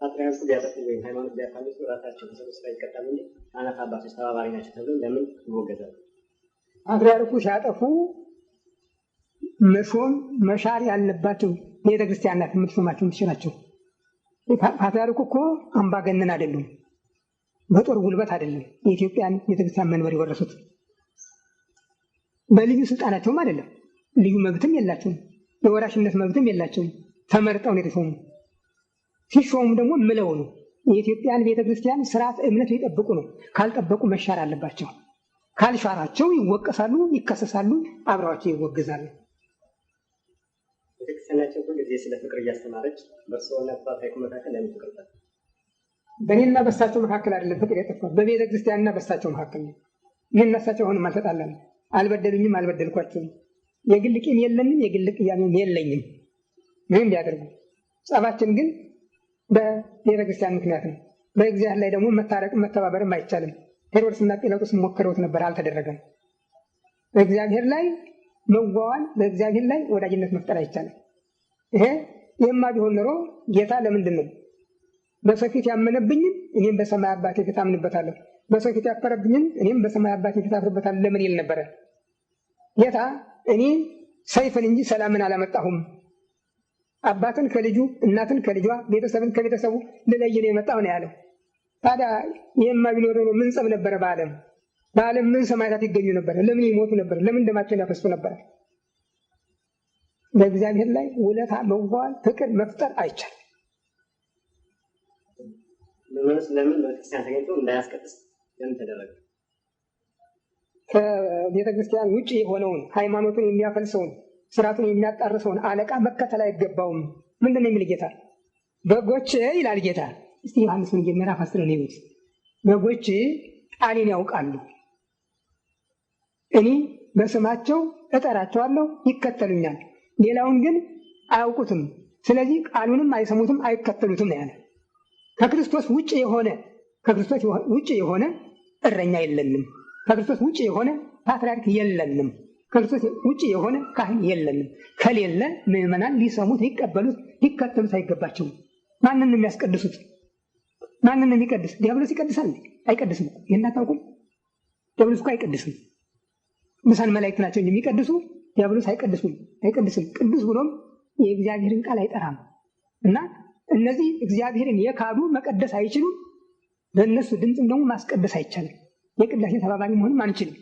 ፓትርያርኩ ቢያጠፉ ወይም ሃይማኖት ቢያፋልሱ ራሳቸው በሰሩ ስራ ይቀጣሉ እንጂ ካህናት አባቶች ተባባሪ ናቸው ተብሎ ለምን ይወገዛሉ?
ፓትርያርኩ ሲያጠፉ መሾም መሻር ያለባቸው ቤተክርስቲያን ናት የምትሾማቸው ትችላቸው። ፓትርያርኩ እኮ አምባገነን አይደሉም፣ በጦር ጉልበት አይደለም የኢትዮጵያን ቤተክርስቲያን መንበር የወረሱት። በልዩ ስልጣናቸውም አይደለም፣ ልዩ መብትም የላቸውም፣ የወራሽነት መብትም የላቸውም። ተመርጠው ነው የተሾሙ። ሲሾሙ ደግሞ ምለው ነው የኢትዮጵያን ቤተክርስቲያን ስርዓት እምነት ሊጠብቁ ነው። ካልጠበቁ መሻር አለባቸው። ካልሻራቸው ይወቀሳሉ፣ ይከሰሳሉ፣ አብረዋቸው ይወገዛሉ።
ቤተክርስቲያናቸው ሁሉ ጊዜ ስለ ፍቅር እያስተማረች በእርስዎና በፓትርያርኩ መካከል ለምን ፍቅር ጠፋ?
በእኔና በእሳቸው መካከል አይደለም ፍቅር የጠፋው፣ በቤተክርስቲያንና በእሳቸው መካከል ነው። ይህን እሳቸው አሁንም አልተጣላንም፣ አልበደሉኝም፣ አልበደልኳቸውም። የግል ቂም የለንም፣ የግል ቅያሜም የለኝም። ምንም ቢያደርጉ ጸባችን ግን በቤተክርስቲያን ምክንያት ነው። በእግዚአብሔር ላይ ደግሞ መታረቅም መተባበርም አይቻልም። ሄሮድስና ጲላጦስ ሞክረውት ነበር፣ አልተደረገም። በእግዚአብሔር ላይ መዋዋል፣ በእግዚአብሔር ላይ ወዳጅነት መፍጠር አይቻልም። ይሄማ ቢሆን ኖሮ ጌታ ለምንድን ነው በሰው ፊት ያመነብኝን እኔም በሰማይ አባቴ ፊት አምንበታለሁ፣ በሰው ፊት ያፈረብኝን እኔም በሰማይ አባቴ ፊት አፍርበታለሁ ለምን ይል ነበረ? ጌታ እኔ ሰይፍን እንጂ ሰላምን አላመጣሁም፣ አባትን ከልጁ እናትን ከልጇ ቤተሰብን ከቤተሰቡ ልለይ ነው የመጣሁ ነው ያለው። ታዲያ ይሄማ ቢኖር ኖሮ ምን ጸብ ነበረ? በዓለም ምን ሰማዕታት ይገኙ ነበረ? ለምን ይሞቱ ነበረ? ለምን ደማቸውን ያፈሱ ነበረ? በእግዚአብሔር ላይ ውለታ መዋል፣ ፍቅር መፍጠር አይቻልም።
ለምን በቤተክርስቲያን ተገኝቶ እንዳያስቀድስ ለምን ተደረገ?
ከቤተክርስቲያን ውጭ የሆነውን ሃይማኖቱን የሚያፈልሰውን ስርዓቱን የሚያጣርሰውን አለቃ መከተል አይገባውም። ምንድን ነው የሚል ጌታ? በጎች ይላል ጌታ። እስቲ ዮሐንስ ወንጌል ምዕራፍ 10 ነው ይሉት። በጎች ቃሌን ያውቃሉ፣ እኔ በስማቸው እጠራቸዋለሁ፣ ይከተሉኛል። ሌላውን ግን አያውቁትም፣ ስለዚህ ቃሉንም አይሰሙትም፣ አይከተሉትም ነው ያለ። ከክርስቶስ ውጭ የሆነ እረኛ የለንም። ከክርስቶስ ውጭ የሆነ ፓትርያርክ የለንም። ከክርስቶስ ውጭ የሆነ ካህን የለንም። ከሌለ ምዕመናን ሊሰሙት፣ ሊቀበሉት፣ ሊከተሉት አይገባቸውም። ማንን ነው የሚያስቀድሱት? ማንን ነው የሚቀድስ? ዲያብሎስ ይቀድሳል? አይቀድስም። ይህን አታውቁም? ዲያብሎስ እኮ አይቀድስም። ቅዱሳን መላእክት ናቸው የሚቀድሱ። ዲያብሎስ አይቀድስም። ቅዱስ ብሎም የእግዚአብሔርን ቃል አይጠራም። እና እነዚህ እግዚአብሔርን የካዱ መቀደስ አይችሉም። በእነሱ ድምፅም ደግሞ ማስቀደስ አይቻልም። የቅዳሴ ተባባሪ መሆንም አንችልም።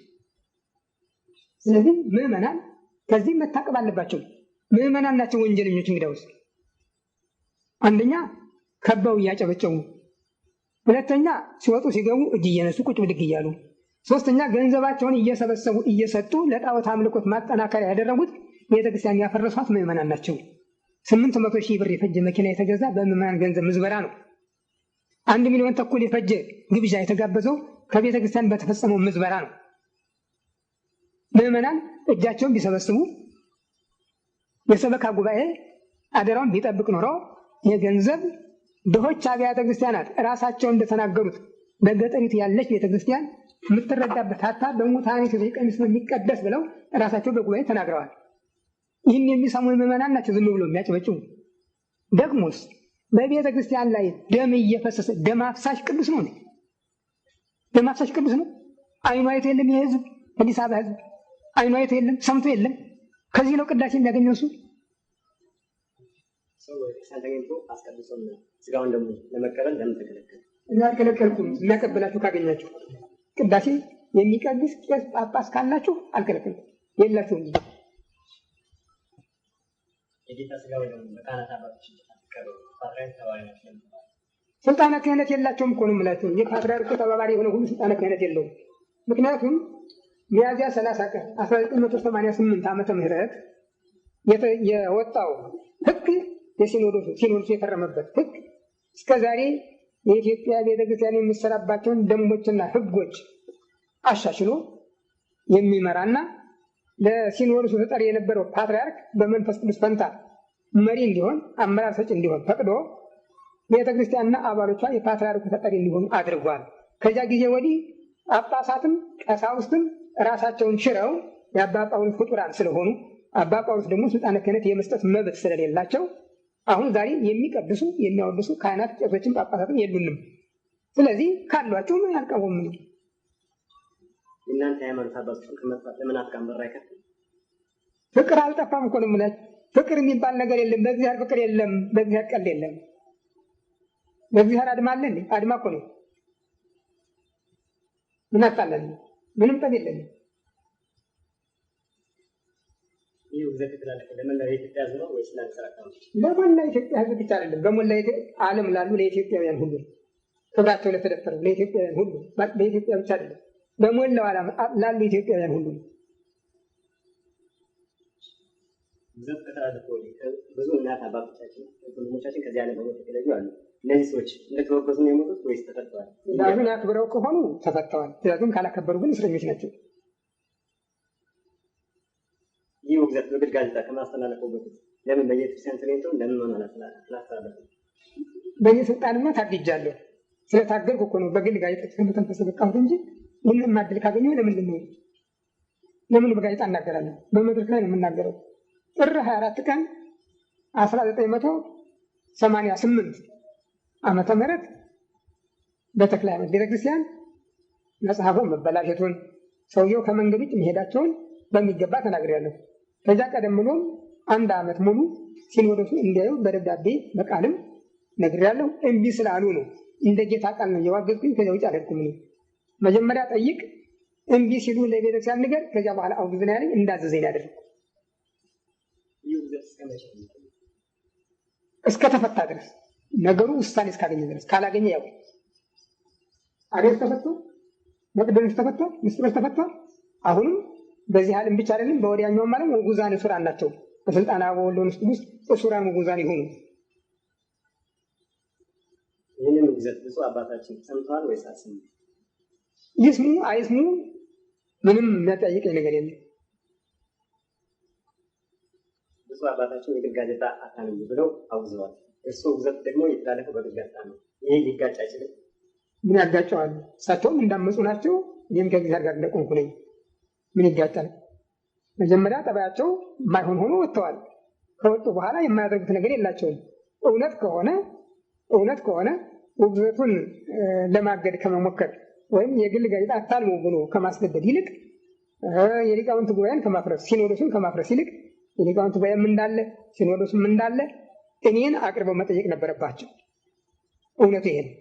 ስለዚህ ምዕመናን ከዚህ መታቀብ አለባቸው። ምዕመናን ናቸው ወንጀለኞች። እንግዲያውስ አንደኛ ከበው እያጨበጨቡ፣ ሁለተኛ ሲወጡ ሲገቡ እጅ እየነሱ ቁጭ ብድግ እያሉ፣ ሶስተኛ ገንዘባቸውን እየሰበሰቡ እየሰጡ ለጣዖት አምልኮት ማጠናከሪያ ያደረጉት ቤተክርስቲያን ያፈረሷት ምዕመናን ናቸው። 800,000 ብር የፈጀ መኪና የተገዛ በምዕመናን ገንዘብ ምዝበራ ነው። 1 ሚሊዮን ተኩል የፈጀ ግብዣ የተጋበዘው ከቤተክርስቲያን በተፈጸመው ምዝበራ ነው። ምዕመናን እጃቸውን ቢሰበስቡ የሰበካ ጉባኤ አደራውን ቢጠብቅ ኖሮ የገንዘብ ድሆች አብያተ ክርስቲያናት ራሳቸው እንደተናገሩት በገጠሪቱ ያለች ቤተክርስቲያን የምትረዳበት ሀታ በሙታኒቱ ቀሚስ የሚቀደስ ብለው ራሳቸው በጉባኤ ተናግረዋል። ይህን የሚሰሙ ምዕመናን ናቸው ዝም ብሎ የሚያጨበጭቡ። ደግሞስ በቤተ ክርስቲያን ላይ ደም እየፈሰሰ ደም አፍሳሽ ቅዱስ ነው። ደም አፍሳሽ ቅዱስ ነው። አይኑ አይቶ የለም የህዝብ አዲስ አበባ ህዝብ አይኑ አይቶ የለም ሰምቶ የለም። ከዚህ ነው ቅዳሴ የሚያገኘው እሱ።
ሰው ቤተክርስቲያን ተገኝቶ አስቀድሶ ስጋውን ደግሞ ለመቀበል ለምን ተከለከለ?
እኔ አልከለከልኩም። የሚያቀብላችሁ ካገኛችሁ ቅዳሴ የሚቀድስ ቄስ ጳጳስ ካላችሁ አልከለከልኩም። የላችሁ እንጂ
የጌታ ስጋው ደግሞ በካህናት አባቶች ተቀበሉ። ፓትርያርክ ተባባሪ ናቸው።
ስልጣነ ክህነት የላቸውም እኮ ነው የምላችሁ። የፓትርያርኩ ተባባሪ የሆነ ሁሉ ስልጣነ ክህነት የለውም። ምክንያቱም ሚያዝያ 30 ቀን 1988 ዓመተ ምህረት የወጣው ህግ ሲኖዶሱ የፈረመበት ህግ እስከዛሬ የኢትዮጵያ ቤተክርስቲያን የሚሰራባቸውን ደንቦችና ህጎች አሻሽሎ የሚመራና ለሲኖዶሱ ተጠሪ የነበረው ፓትርያርክ በመንፈስ ቅዱስ ፈንታ መሪ እንዲሆን አመራር ሰጭ እንዲሆን ፈቅዶ ቤተክርስቲያንና አባሎቿ የፓትርያርኩ ተጠሪ እንዲሆኑ አድርጓል። ከዚያ ጊዜ ወዲህ ጳጳሳትም ቀሳውስትም ራሳቸውን ሽረው የአባ ጳውሎስ ፍጡራን ስለሆኑ አባ ጳውሎስ ደግሞ ስልጣነ ክህነት የመስጠት መብት ስለሌላቸው አሁን ዛሬ የሚቀድሱ የሚያወድሱ ካህናት፣ ቄሶችን፣ ጳጳሳትም የሉንም። ስለዚህ ካሏቸው ምን ያልቀወም ነው?
እናንተ ሃይማኖት አባቶችን ከመጥፋት ለምን አትቃምበር አይከፍል?
ፍቅር አልጠፋም እኮ ነው የምላችሁ። ፍቅር የሚባል ነገር የለም። በእግዚአብሔር ፍቅር የለም። በእግዚአብሔር ቀልድ የለም። በእግዚአብሔር አድማ አለ እንዴ? አድማ እኮ ነው። ምን አጣለን? ምንም ጠብ የለም።
ይህ ውግዘት ተላለፈ ለመላው የኢትዮጵያ ሕዝብ ነው ወይስ ላልተሰራው?
ለመላው የኢትዮጵያ ሕዝብ ብቻ አይደለም፣ በመላው ዓለም ላሉ ለኢትዮጵያውያን ሁሉ ክብራቸው ለተደፈረው ለኢትዮጵያውያን ሁሉ፣ በኢትዮጵያ ብቻ አይደለም፣ በመላው ዓለም ላሉ ኢትዮጵያውያን ሁሉ
ውግዘት ከተላለፈ ወዲህ ብዙ እናት አባቶቻችን ወንድሞቻችን ከዚህ ዓለም በሞት የተለዩ አሉ። እነዚህ ሰዎች እንደተወገዙ ነው የሞቱት ወይስ ተፈተዋል?
ትእዛዙን አክብረው ከሆኑ ተፈተዋል። ትእዛዙን ካላከበሩ ግን እስረኞች ናቸው።
ይህ ውግዘት በግል ጋዜጣ ከማስተላለፈው በፊት ለምን በየቤተክርስቲያን ተገኝቶ ለምን ሆነ አላስተላለፈ?
በእኔ ስልጣንማ ታግጃለሁ። ስለታገልኩ እኮ ነው በግል ጋዜጣ ከመተንፈስ በቃሁት እንጂ ይህንን ማድል ካገኘሁ ለምን በጋዜጣ እናገራለሁ? በመድረክ ላይ ነው የምናገረው። ጥር 24 ቀን 1988 ዓመተ ምህረት በተክለ ሃይማኖት ቤተክርስቲያን መጽሐፉን መበላሸቱን ሰውየው ከመንገድ ውጭ መሄዳቸውን በሚገባ ተናግሬያለሁ። ከዚያ ቀደም ብሎም 1 ዓመት ሙሉ ሲኖዶሱ እንዲያዩ በደብዳቤ በቃልም ነግሬያለሁ። እምቢ ስላሉ ነው እንደ ጌታ ቃል ነው የዋገዝኩኝ። ከዚያ ውጭ አልሄድኩም። መጀመሪያ ጠይቅ፣ እምቢ ሲሉ ለቤተክርስቲያን ንገር፣ ከዚያ በኋላ አውግዝ ነው ያለኝ። እንዳዘዘኝ ያደርግ እስከ ተፈታ ድረስ ነገሩ ውሳኔ እስካገኘ ድረስ ካላገኘ ያው አሬስ ተፈቶ መቅደስ ተፈቶ ምስጢሮች ተፈቶ አሁንም በዚህ ዓለም ብቻ አይደለም በወዲያኛውም ዓለም ውጉዛን ሱራን ናቸው። በስልጣን አበው ወልድ ውስጥ ሱራን ውጉዛን ይሆኑ።
ይህንን ውግዘት ብፁዕ አባታችን ሰምተዋል ወይስ አልሰሙም?
ይስሙ አይስሙ ምንም የሚያጠያይቀኝ ነገር የለም።
ብፁዕ አባታችን የግል ጋዜጣ አታንቡ ብለው አውግዘዋል። እሱ ውግዘት ደግሞ የተላለፈው በግል ጋዜጣ ነው። ይሄ ሊጋጭ አይችልም?
ምን ያጋጨዋል? እሳቸውም እንዳመፁ ናቸው። እኔም ከእግዚአብሔር ጋር እንደቆምኩ ነኝ። ምን ይጋጫል? መጀመሪያ ጠባያቸው የማይሆን ሆኖ ወጥተዋል። ከወጡ በኋላ የማያደርጉት ነገር የላቸውም። እውነት ከሆነ ውግዘቱን ለማገድ ከመሞከር ወይም የግል ጋዜጣ አታልሙ ብሎ ከማስገደድ ይልቅ የሊቃውንት ጉባኤን ከማፍረስ ሲኖዶሱን ከማፍረስ ይልቅ የሊቃውንት ጉባኤም እንዳለ ሲኖዶሱም እንዳለ እኔን አቅርበው መጠየቅ ነበረባቸው። እውነቱ ይሄ ነው።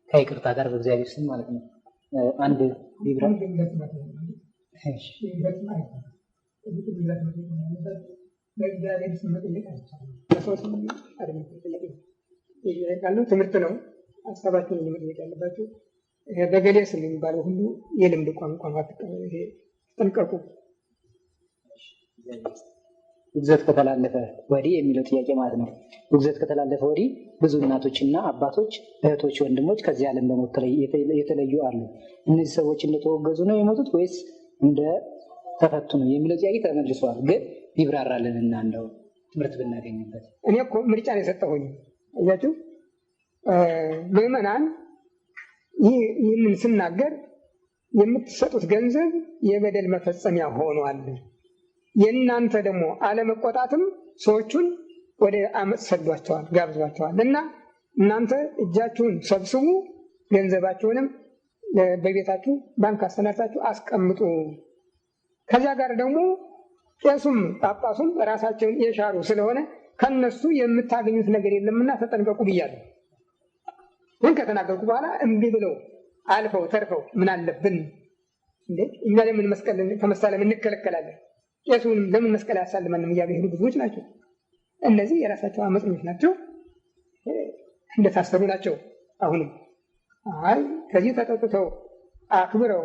ከይቅርታ ጋር በእግዚአብሔር ስም ማለት ነው። አንድ ሊብራ
ትምህርት ነው። ሀሳባችሁን መጠየቅ ያለባችሁ በገሌ ስም የሚባለው ሁሉ የልምድ ቋንቋ ተጠንቀቁ።
ውግዘት ከተላለፈ ወዲህ የሚለው ጥያቄ ማለት ነው። ውግዘት ከተላለፈ ወዲህ ብዙ እናቶችና አባቶች፣ እህቶች፣ ወንድሞች ከዚህ ዓለም በሞት የተለዩ አሉ። እነዚህ ሰዎች እንደተወገዙ ነው የሞቱት ወይስ እንደ ተፈቱ ነው የሚለው ጥያቄ ተመልሷል። ግን ይብራራልን እና እንደው ትምህርት ብናገኝበት።
እኔ እኮ ምርጫ ነው የሰጠሁኝ። እያችሁ ምዕመናን ይህንን ስናገር የምትሰጡት ገንዘብ የበደል መፈጸሚያ ሆኗል። የእናንተ ደግሞ አለመቆጣትም ሰዎቹን ወደ አመፅ ሰዷቸዋል፣ ጋብዟቸዋል። እና እናንተ እጃችሁን ሰብስቡ፣ ገንዘባችሁንም በቤታችሁ ባንክ አሰናድታችሁ አስቀምጡ። ከዚያ ጋር ደግሞ ቄሱም ጳጳሱም ራሳቸውን የሻሩ ስለሆነ ከነሱ የምታገኙት ነገር የለምና ተጠንቀቁ ብያለሁ። ግን ከተናገርኩ በኋላ እምቢ ብለው አልፈው ተርፈው ምን አለብን እንዴ? እኛ ለምን መስቀል ከመሳለም እንከለከላለን? ቄሱንም ለምን መስቀል አያሳልመንም እያሉ የሄዱ ብዙዎች ናቸው። እነዚህ የራሳቸው አመፀኞች ናቸው፣ እንደታሰሩ ናቸው። አሁንም አይ ከዚህ ተጠጥተው አክብረው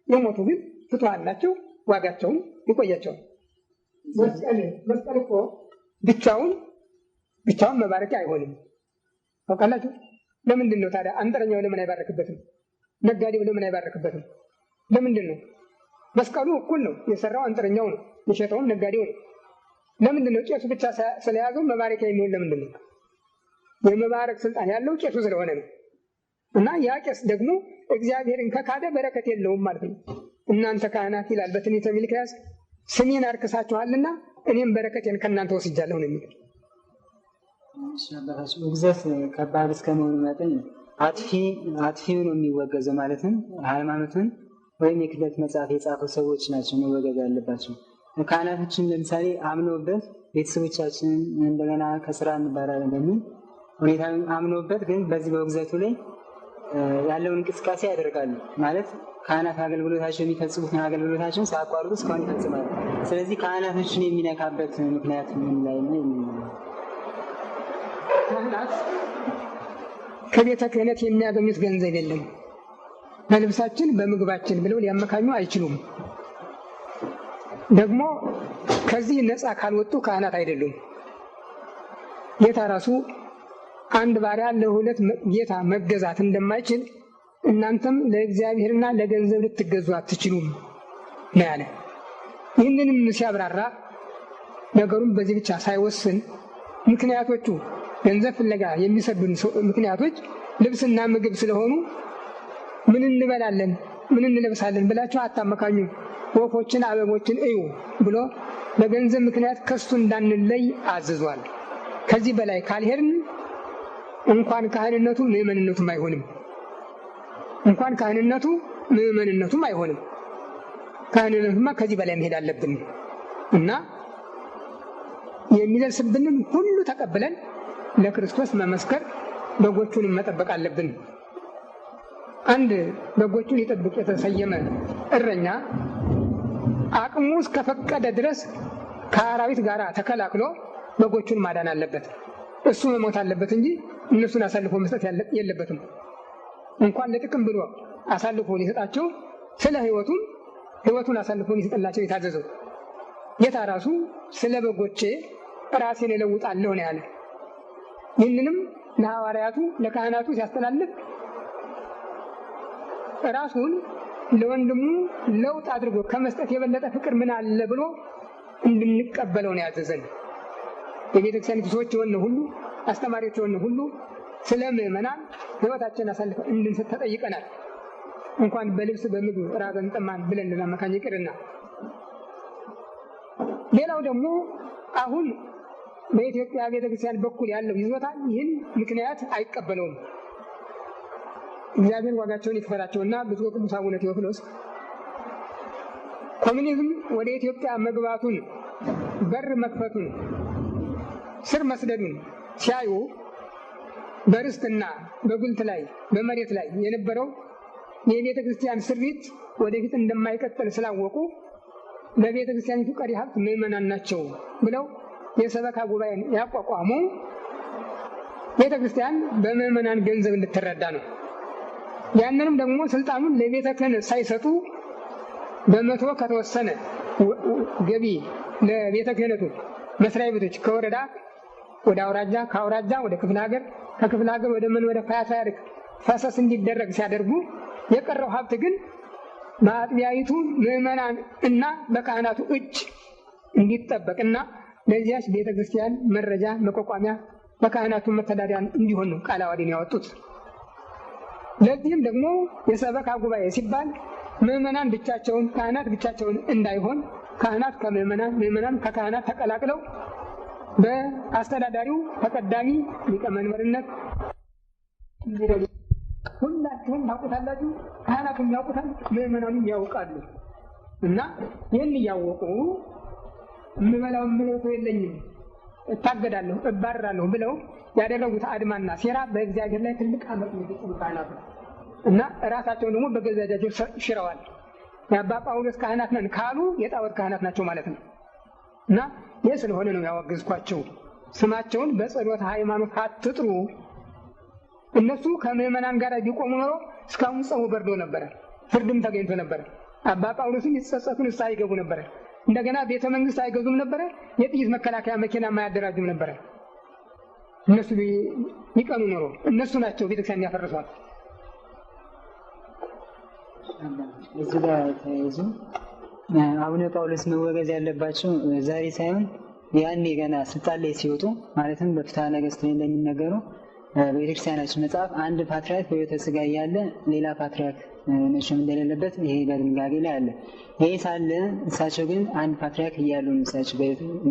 የሞቱ ግን ፍቱሃን ናቸው። ዋጋቸውን ይቆያቸዋል። መስቀል እኮ ብቻውን መባረኪያ አይሆንም። ታውቃላችሁ? ለምንድን ነው ታዲያ አንጥረኛው ለምን አይባረክበትም? ነጋዴው ለምን አይባረክበትም? ለምንድን ነው? መስቀሉ እኩል ነው። የሰራው አንጥረኛው ነው፣ የሸጠውም ነጋዴው ነው። ለምንድን ነው ቄሱ ብቻ ስለያዘው መባረኪያ የሚሆን? ለምንድን ነው? የመባረክ ስልጣን ያለው ቄሱ ስለሆነ ነው። እና ያ ቄስ ደግሞ እግዚአብሔርን ከካደ በረከት የለውም ማለት ነው። እናንተ ካህናት ይላል በትንቢተ ሚልክያስ ስሜን አርክሳችኋልና እኔም በረከቴን ከእናንተ ወስጃለሁ ነው የሚለው።
ውግዘት ከባድ እስከመሆኑ መጠን አጥፊው ነው የሚወገዘው ማለትም ሃይማኖትን ወይም የክህደት መጽሐፍ የጻፉ ሰዎች ናቸው መወገዝ ያለባቸው። ካህናቶችን ለምሳሌ አምነውበት ቤተሰቦቻችንን እንደገና ከስራ እንባራለን በሚል ሁኔታ አምነውበት ግን በዚህ በውግዘቱ ላይ ያለውን እንቅስቃሴ ያደርጋሉ ማለት ካህናት አገልግሎታቸው የሚፈጽሙትን አገልግሎታቸውን ሳያቋርጡ እስካሁን ይፈጽማሉ። ስለዚህ ካህናቶችን የሚነካበት ምክንያት ምን ላይ ነው?
ካህናት ከቤተ ክህነት የሚያገኙት ገንዘብ የለም። በልብሳችን በምግባችን ብለው ሊያመካኙ አይችሉም። ደግሞ ከዚህ ነፃ ካልወጡ ካህናት አይደሉም። ጌታ ራሱ አንድ ባሪያ ለሁለት ጌታ መገዛት እንደማይችል እናንተም ለእግዚአብሔርና ለገንዘብ ልትገዙ አትችሉም ነው ያለ። ይህንንም ሲያብራራ ነገሩን በዚህ ብቻ ሳይወስን ምክንያቶቹ ገንዘብ ፍለጋ የሚሰዱን ምክንያቶች ልብስና ምግብ ስለሆኑ ምን እንበላለን ምን እንለብሳለን ብላችሁ አታመካኙ፣ ወፎችን አበቦችን እዩ ብሎ በገንዘብ ምክንያት ከሱ እንዳንለይ አዝዟል። ከዚህ በላይ ካልሄድን እንኳን ካህንነቱ ምዕመንነቱም አይሆንም። እንኳን ካህንነቱ ምዕመንነቱም አይሆንም። ካህንነቱማ ከዚህ በላይ መሄድ አለብን እና የሚደርስብንን ሁሉ ተቀብለን ለክርስቶስ መመስከር፣ በጎቹን መጠበቅ አለብን። አንድ በጎቹን ይጠብቅ የተሰየመ እረኛ አቅሙ እስከፈቀደ ድረስ ከአራዊት ጋር ተከላክሎ በጎቹን ማዳን አለበት። እሱ መሞት አለበት እንጂ እነሱን አሳልፎ መስጠት የለበትም። እንኳን ለጥቅም ብሎ አሳልፎ ሊሰጣቸው ስለ ሕይወቱን አሳልፎ ሊሰጥላቸው የታዘዘው ጌታ ራሱ ስለ በጎቼ ራሴን እለውጣለሁ ነው ያለ። ይህንንም ለሐዋርያቱ ለካህናቱ ሲያስተላልፍ ራሱን ለወንድሙ ለውጥ አድርጎ ከመስጠት የበለጠ ፍቅር ምን አለ ብሎ እንድንቀበለው ነው ያዘዘን። የቤተክርስቲያን ሰዎች የሆነ ሁሉ አስተማሪዎች የሆነ ሁሉ ስለ ምዕመናን ሕይወታችንን አሳልፈን እንድንሰጥ ተጠይቀናል። እንኳን በልብስ በምግብ ራበን ጠማን ብለን ልናመካኝ ይቅርና። ሌላው ደግሞ አሁን በኢትዮጵያ ቤተክርስቲያን በኩል ያለው ይዞታ ይህን ምክንያት አይቀበለውም። እግዚአብሔር ዋጋቸውን ይክፈላቸውና ብፁዕ ቅዱስ አቡነ ቴዎፍሎስ ኮሚኒዝም ወደ ኢትዮጵያ መግባቱን በር መክፈቱን ስር መስደዱን ሲያዩ በርስትና በጉልት ላይ በመሬት ላይ የነበረው የቤተ ክርስቲያን ስሪት ወደፊት እንደማይቀጥል ስላወቁ ለቤተ ክርስቲያኒቱ ቀሪ ሀብት ምዕመናን ናቸው ብለው የሰበካ ጉባኤን ያቋቋሙ ቤተ ክርስቲያን በምዕመናን ገንዘብ እንድትረዳ ነው። ያንንም ደግሞ ስልጣኑን ለቤተ ክህነት ሳይሰጡ በመቶ ከተወሰነ ገቢ ለቤተ ክህነቱ መስሪያ ቤቶች ከወረዳ ወደ አውራጃ ከአውራጃ ወደ ክፍለ ሀገር ከክፍለ ሀገር ወደ መንበረ ፓትርያርክ ፈሰስ እንዲደረግ ሲያደርጉ የቀረው ሀብት ግን በአጥቢያይቱ ምዕመናን እና በካህናቱ እጅ እንዲጠበቅና ለዚያች ቤተክርስቲያን መረጃ መቋቋሚያ በካህናቱ መተዳደሪያ እንዲሆን ነው ቃለ ዓዋዲን ያወጡት። ለዚህም ደግሞ የሰበካ ጉባኤ ሲባል ምዕመናን ብቻቸውን ካህናት ብቻቸውን እንዳይሆን ካህናት ከምዕመናን ምዕመናን ከካህናት ተቀላቅለው በአስተዳዳሪው ተቀዳሚ ሊቀመንበርነት ሁላችሁም ታውቁታላችሁ፣ ካህናቱም ያውቁታል፣ ምዕመናኑም ያውቃሉ። እና ይህን እያወቁ የምበላው ምለቶ የለኝም እታገዳለሁ እባረራለሁ ብለው ያደረጉት አድማና ሴራ በእግዚአብሔር ላይ ትልቅ አመት ነው ካህናቱ እና ራሳቸውን ደግሞ በገዛ እጃቸው ሽረዋል። የአባ ጳውሎስ ካህናት ነን ካሉ የጣዖት ካህናት ናቸው ማለት ነው። እና ይህ ስለሆነ ነው ያወገዝኳቸው። ስማቸውን በጸሎት ሃይማኖት አትጥሩ። እነሱ ከምዕመናን ጋር ቢቆሙ ኖሮ እስካሁን ጸቡ በርዶ ነበረ፣ ፍርድም ተገኝቶ ነበረ። አባ ጳውሎስን የተጸጸቱ ንስሐ ይገቡ ነበረ። እንደገና ቤተ መንግስት አይገዙም ነበረ። የጥይት መከላከያ መኪና ማያደራጁም ነበረ። እነሱ ቢቀኑ ኖሮ እነሱ ናቸው ቤተክርስቲያን ያፈርሷል።
እዚህ ጋር ተያይዞ አቡነ ጳውሎስ መወገዝ ያለባቸው ዛሬ ሳይሆን ያኔ ገና ስልጣን ላይ ሲወጡ ማለትም በፍትሐ ነገሥት ላይ እንደሚነገረው በቤተክርስቲያናችን መጽሐፍ አንድ ፓትርያርክ በሕይወተ ሥጋ እያለ ሌላ ፓትርያርክ መሾም እንደሌለበት ይሄ በድንጋጌ ላይ አለ። ይሄ ሳለ እሳቸው ግን አንድ ፓትርያርክ እያሉ ነው እሳቸው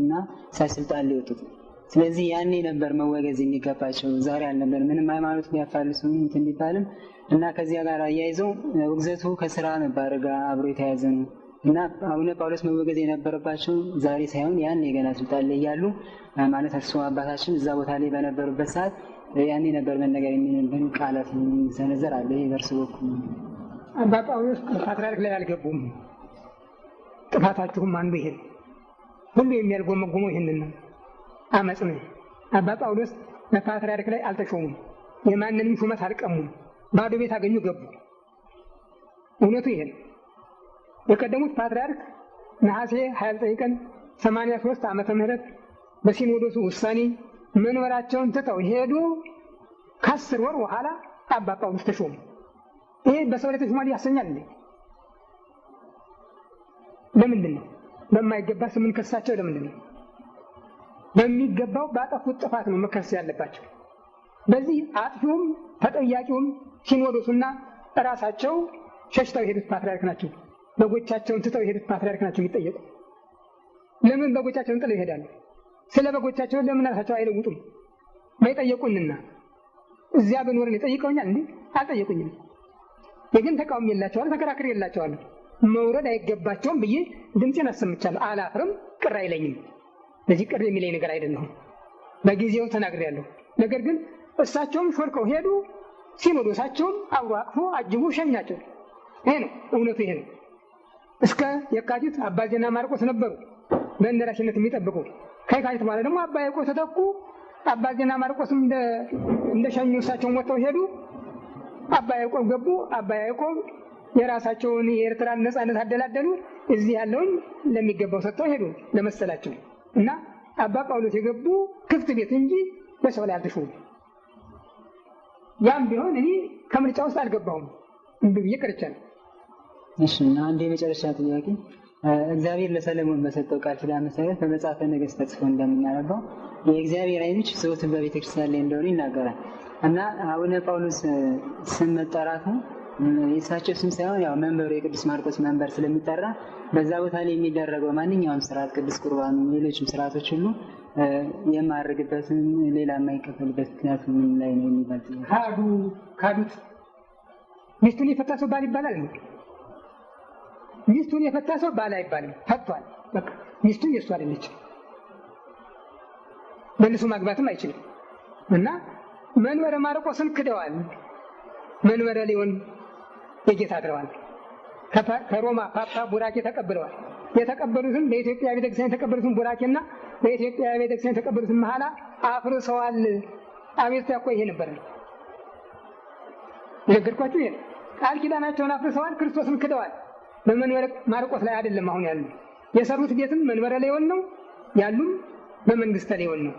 እና እሳቸው ስልጣን ላይ ወጡት። ስለዚህ ያኔ ነበር መወገዝ የሚገባቸው፣ ዛሬ አልነበር። ምንም ሃይማኖት ቢያፋልሱ እንትን ቢባልም እና ከዚያ ጋር አያይዘው ውግዘቱ ከስራ መባረር ጋር አብሮ የተያያዘ ነው እና አቡነ ጳውሎስ መወገዝ የነበረባቸው ዛሬ ሳይሆን ያኔ ገና ስልጣን ላይ እያሉ ማለት እርስዎ አባታችን እዛ ቦታ ላይ በነበሩበት ሰዓት ያኔ ነበር መነገር የሚሆንብን ቃላት ሰነዘር አለ። ይሄ በእርሱ በኩል
አባ ጳውሎስ ፓትርያርክ ላይ አልገቡም። ጥፋታችሁም አንዱ ይሄ ሁሉ የሚያልጎመጎመው ይሄንን ነው፣ አመጽ ነው። አባ ጳውሎስ በፓትርያርክ ላይ አልተሾሙም፣ የማንንም ሹመት አልቀሙም። ባዶ ቤት አገኙ ገቡ። እውነቱ ይሄ ነው። የቀደሙት ፓትርያርክ ነሐሴ 29 ቀን 83 ዓመተ ምህረት በሲኖዶሱ ውሳኔ መንበራቸውን ትተው ሄዱ። ከ10 ወር በኋላ አባ ጳውሎስ ተሾሙ። ይሄ በሰው ላይ ተሾሟል ያሰኛል እንዴ? ለምንድን ነው በማይገባ ስምን ከሳቸው? ለምንድን ነው በሚገባው ባጠፉት ጥፋት ነው መከሰስ ያለባቸው? በዚህ አጥፊውም ተጠያቂውም ሲኖዶሱና ራሳቸው ሸሽተው የሄዱት ፓትርያርክ ናቸው። በጎቻቸውን ትተው የሄዱት ፓትርያርክ ናቸው የሚጠየቁ። ለምን በጎቻቸውን ጥለው ይሄዳሉ? ስለ በጎቻቸውን ለምን ራሳቸው አይለውጡም? ማይጠየቁንና እዚያ በኖርን የጠይቀውኛል እንዴ? አልጠየቁኝም። የግን ተቃውሞ የላቸዋል፣ ተከራክሬ የላቸዋል። መውረድ አይገባቸውም ብዬ ድምፄን አሰምቻለሁ። አላፍርም፣ ቅር አይለኝም። በዚህ ቅር የሚለኝ ነገር አይደለም። በጊዜው ተናግሬያለሁ። ነገር ግን እሳቸውም ሾልከው ሄዱ። ሲኖዶሳቸውም አብሮ አቅፎ አጅቦ ሸኛቸው። ይሄ ነው እውነቱ። ይሄ ነው። እስከ የካቲት አባ ዜና ማርቆስ ነበሩ በእንደራሽነት የሚጠብቁ። ከየካቲት በኋላ ደግሞ አባ ያዕቆብ ተተኩ። አባ ዜና ማርቆስም እንደሸኙ እሳቸውን ወጥተው ሄዱ። አባ ያዕቆብ ገቡ። አባ ያዕቆብ የራሳቸውን የኤርትራን ነፃነት አደላደሉ። እዚህ ያለውን ለሚገባው ሰጥተው ሄዱ ለመሰላቸው እና አባ ጳውሎስ የገቡ ክፍት ቤት እንጂ በሰው ላይ አልተሾሙም። ያም ቢሆን እኔ ከምርጫ ውስጥ አልገባሁም እንዴ ብዬ ቀርቻለሁ።
እሺ፣ አንድ የመጨረሻ ጥያቄ። እግዚአብሔር ለሰለሞን በሰጠው ቃል ኪዳን መሰረት በመጽሐፈ ነገሥት ተጽፎ እንደምናነበው የእግዚአብሔር ዓይኖች ዘወትር በቤተክርስቲያን ላይ እንደሆኑ ይናገራል እና አቡነ ጳውሎስ ስም መጠራቱ የእሳቸው ስም ሳይሆን ያው መንበሩ የቅዱስ ማርቆስ መንበር ስለሚጠራ በዛ ቦታ ላይ የሚደረገው ማንኛውም ስርዓት ቅዱስ ቁርባኑ፣ ሌሎችም ስርዓቶች ሁሉ የማያደርግበትን ሌላ የማይቀበልበት ምክንያቱ ምን ላይ ነው የሚባል
ካዱት። ሚስቱን የፈታ ሰው ባል ይባላል ነው? ሚስቱን የፈታ ሰው ባል አይባልም። ፈቷል። በቃ ሚስቱ የእሱ አይደለችም። መልሶ ማግባትም አይችልም እና መንበረ ማርቆስን ክደዋል። መንበረ ሊሆን የጌታ አድረዋል። ከሮማ ፓፓ ቡራኬ ተቀብለዋል። የተቀበሉትን በኢትዮጵያ ቤተክርስቲያን የተቀበሉትን ቡራኬና በኢትዮጵያ ቤተክርስቲያን የተቀበሉትን መሐላ አፍርሰዋል። አቤቱታ እኮ ይሄ ነበር የነገርኳችሁ። ይሄ ቃል ኪዳናቸውን አፍርሰዋል። ክርስቶስን ክደዋል። በመንበረ ማርቆስ ላይ አይደለም አሁን ያሉ። የሰሩት ቤትም መንበረ ሌዎን ነው፣ ያሉም በመንግስተ ሌዎን ነው፣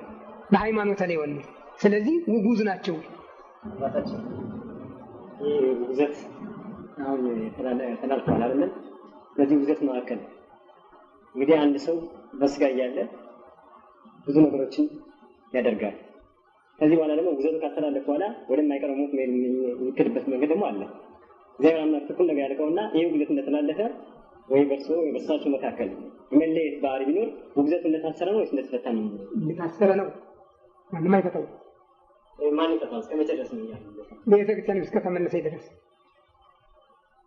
በሃይማኖተ ሌዎን ነው። ስለዚህ ውጉዝ ናቸው።
ይህ ውግዘት አሁን ተላልፏል አይደለም? በዚህ ውግዘት መካከል እንግዲህ አንድ ሰው በስጋ እያለ ብዙ ነገሮችን ያደርጋል። ከዚህ በኋላ ደግሞ ውግዘቱ ካስተላለፈ በኋላ ወደማይቀረው ሞት የሚክድበት መንገድ ደግሞ አለ። እግዚአብሔር አምላክ ትኩል ነገር ያደርገውና ይህ ውግዘት እንደተላለፈ ወይ በእርሶ ወይ በእሳቸው መካከል የመለየት ባህሪ ቢኖር ውግዘቱ እንደታሰረ ነው ወይስ እንደተፈታ ነው?
እንደታሰረ ነው። ማንም አይፈታው።
ማን ይፈታው? እስከ መቼ ድረስ ነው ያለው?
ቤተክርስቲያን እስከተመለሰ ድረስ።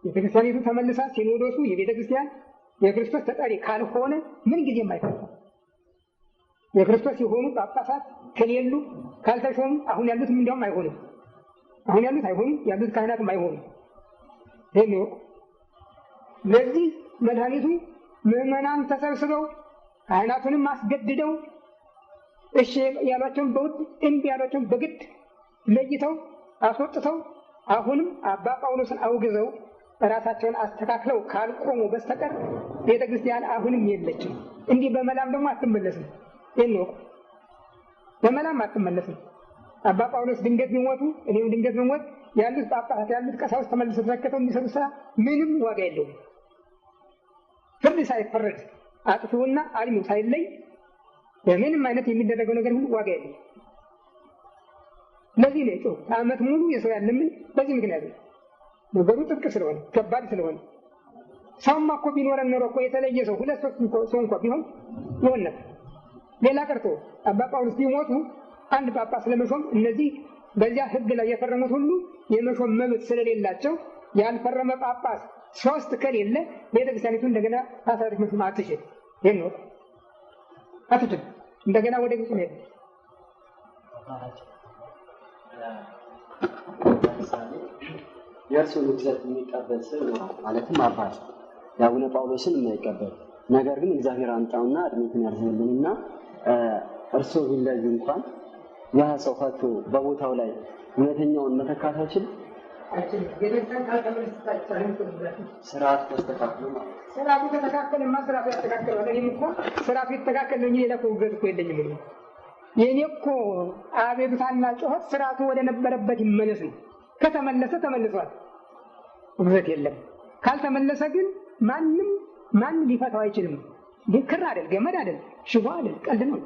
ቤተክርስቲያኒቱ ተመልሳ ሲኖዶሱ የቤተክርስቲያን የክርስቶስ ተጠሪ ካልሆነ ምን ጊዜም አይፈታም። የክርስቶስ የሆኑ ጳጳሳት ከሌሉ ካልተሾሙ አሁን ያሉት እንዲያውም አይሆኑም። አሁን ያሉት አይሆኑም፣ ያሉት ካህናትም አይሆኑም። ይሄን ነው። ለዚህ መድኃኒቱ ምዕመናን ተሰብስበው ካህናቱንም አስገድደው እሺ ያሏቸውን በውድ እምቢ ያሏቸውን በግድ ለይተው አስወጥተው አሁንም አባ ጳውሎስን አውግዘው ራሳቸውን አስተካክለው ካልቆሙ በስተቀር ቤተክርስቲያን አሁንም የለችም። እንዲህ በመላም ደግሞ አትመለስም። ይሄን ነው። በመላም አትመለስም። አባ ጳውሎስ ድንገት ቢሞቱ እኔም ድንገት ብሞት ያሉት ጳጳሳት ያሉት ቀሳውስት ተመልሰው ተዘከተው የሚሰሩ ስራ ምንም ዋጋ የለውም። ፍርድ ሳይፈረድ አጥፊውና አልሚው ሳይለይ በምንም አይነት የሚደረገው ነገር ሁሉ ዋጋ የለውም። ለዚህ ነው ጮህ ዓመት ሙሉ የሰው ያለምን በዚህ ምክንያት ነው። ነገሩ ጥብቅ ስለሆነ ከባድ ስለሆነ ሰውማ እኮ ቢኖረን ኖሮ እኮ የተለየ ሰው ሁለት ሰው እንኳን ቢሆን ይሆን ነበር። ሌላ ቀርቶ አባ ጳውሎስ ቢሞቱ አንድ ጳጳስ ለመሾም እነዚህ በዚያ ሕግ ላይ የፈረሙት ሁሉ የመሾም መብት ስለሌላቸው ያልፈረመ ጳጳስ 3 ከሌለ ቤተክርስቲያኒቱ እንደገና ታሳሪፍ መሾም አትችል። ይሄን ነው አትችል። እንደገና ወደ ግብጽ ሄደ።
የእርሱን ውግዘት የሚቀበል ሰው ማለትም አባት የአቡነ ጳውሎስን የማይቀበል ነገር ግን እግዚአብሔር አምጣውና እድሜትን ያርዝልንና እርሱ ቢለዩ እንኳን ያ ሰው ፈቶ በቦታው ላይ እውነተኛውን መተካት አይችልም። ስርዓት ተስተካክሎ ማለት
ስርዓቱ ተስተካከለማ ስርዓቱ ያስተካክለዋል። እኔም እኮ ስርዓቱ የተስተካከለ እንጂ ሌላ እኮ ውግዘት እኮ የለኝም። የእኔ እኮ አቤቱታና ጩኸት ስርዓቱ ወደ ነበረበት ይመለስ ነው። ከተመለሰ ተመልሷል፣ ውግዘት የለም። ካልተመለሰ ግን ማንም ሊፈታው አይችልም። ክር አይደል፣ ገመድ አይደል፣ ሽቦ አይደል፣ ቀልድ ነው።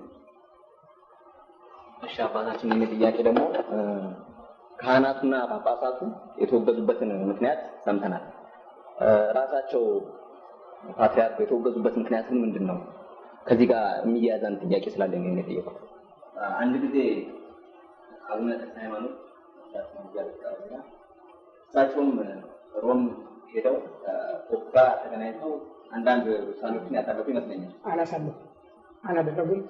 እሺ አባታችን፣ የኔ ጥያቄ ደግሞ ካህናቱና ጳጳሳቱ የተወገዙበትን ምክንያት ሰምተናል። ራሳቸው ፓትርያርኩ የተወገዙበት ምክንያት ምንድን ነው? ከዚህ ጋር የሚያያዛን ጥያቄ ስላለኝ ነው የጠየቁት። አንድ ጊዜ አቡነ ተክለ ሃይማኖት እሳቸውም ሮም ሄደው ፖፕ ጋር ተገናኝተው አንዳንድ ውሳኔዎችን ያሳለፉ ይመስለኛል።
አላደረጉም።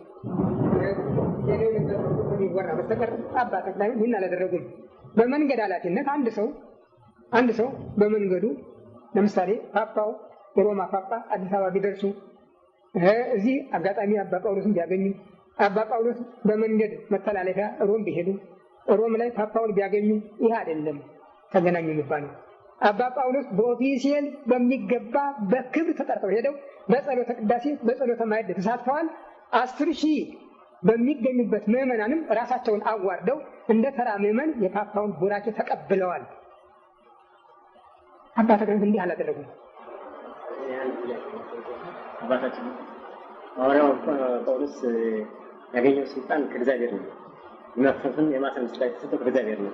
ይወራ በስተቀር አባ ተክለ ሃይማኖት ይህን አላደረጉም። በመንገድ ኃላፊነት አንድ ሰው በመንገዱ ለምሳሌ ፓፓው የሮማ ፓፓ አዲስ አበባ ቢደርሱ እዚህ አጋጣሚ አባ ጳውሎስን ቢያገኙ አባ ጳውሎስ በመንገድ መተላለፊያ ሮም ቢሄዱ ሮም ላይ ፓፓውን ቢያገኙ ይህ አይደለም ተገናኙ የሚባለው። አባ ጳውሎስ በኦፊሴል በሚገባ በክብር ተጠርተው ሄደው በጸሎተ ቅዳሴ በጸሎተ ማዕድ ተሳትፈዋል። 10,000 በሚገኙበት ምዕመናንም ራሳቸውን አዋርደው እንደ ተራ ምዕመን የፓፓውን ቡራኬ ተቀብለዋል። አባ ተክለ እንዲህ አላደረጉም።
አባታችን ሐዋርያው ጳውሎስ ያገኘው ስልጣን ከእግዚአብሔር ነው። መፍተፍን የማሰን ስልጣን የተሰጠው ከእግዚአብሔር ነው።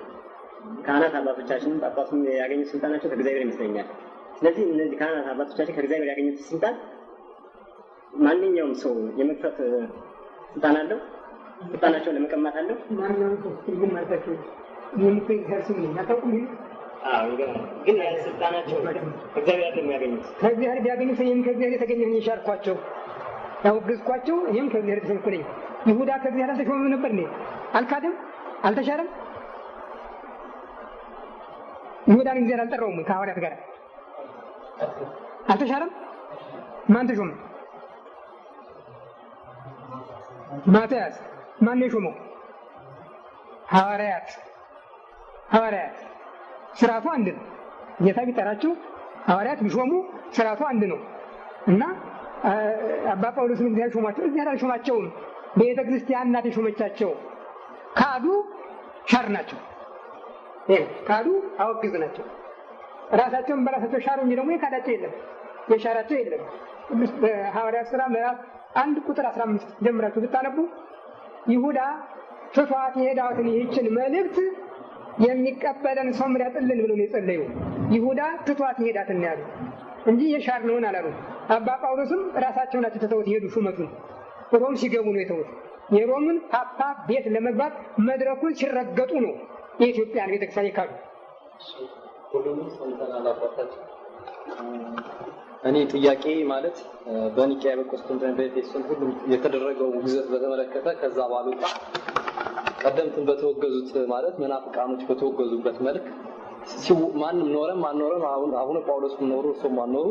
ካህናት አባቶቻችን ጳጳሱም ያገኙት ስልጣናቸው ከእግዚአብሔር ይመስለኛል። ስለዚህ እነዚህ ካህናት አባቶቻችን ከእግዚአብሔር ያገኙት ስልጣን ማንኛውም ሰው የመክፈት ስልጣን አለው። ስልጣናቸውን ለመቀማት አለው።
ማንኛውም ሰው ግን ማለት ነው የሚፈይ ሀሳብ ነው ያታውቁም።
ግን ስልጣናቸው ከእግዚአብሔር ነው ያገኙት።
ከእግዚአብሔር ቢያገኙት እኔም ከእግዚአብሔር የተገኘሁኝ የሻርኳቸው ያወገዝኳቸው እኔም ከእግዚአብሔር የተሰንኩኝ። ይሁዳ ከእግዚአብሔር አልተሾመም ነበር እንዴ? አልካደም? አልተሻረም? ይሁዳን እግዚአብሔር አልጠራውም ከሐዋርያት ጋር አልተሻረም? ማን ተሾመ? ማትያስ። ማን የሾመው? ሐዋርያት። ስርዓቱ አንድ ነው። ጌታ ቢጠራቸው ሐዋርያት ቢሾሙ ስርዓቱ አንድ ነው እና አባ ጳውሎስ ምን ያሾማቸው? እግዚአብሔር አልሾማቸውም። ቤተ ክርስቲያን ናት የሾመቻቸው። ካዱ፣ ሻር ናቸው። ካዱ፣ አወግዝ ናቸው። ራሳቸውን በራሳቸው ሻሩ እንጂ ደግሞ የካዳቸው የለም፣ የሻራቸው የለም። በሐዋርያት ሥራ ምዕራፍ 1 ቁጥር 15 ጀምራችሁ ብታነቡ ይሁዳ ትቷት የሄዳትን ይህችን መልእክት የሚቀበለን ሰው ምን ያጥልን ብሎ ነው የጸለዩ። ይሁዳ ትቷት የሄዳትን ያሉ እንጂ የሻርነውን አላሉ። አባ ጳውሎስም ራሳቸው ናቸው ተተውት የሄዱ ሹመቱን ሮም ሲገቡ ነው የተውት። የሮምን ፓፓ ቤት ለመግባት መድረኩን ሲረገጡ ነው የኢትዮጵያን ቤተክርስቲያን የካዱ።
እኔ ጥያቄ ማለት በኒቅያ በቆስጠንጢኖስ በኤፌሶን ሁሉም የተደረገው ውግዘት በተመለከተ ከዛ ባሉታ ቀደምትን በተወገዙት ማለት መናፍቃኖች በተወገዙበት መልክ ማንም ኖረም አልኖረም አቡነ ጳውሎስም ኖሩ እርሱም አልኖሩ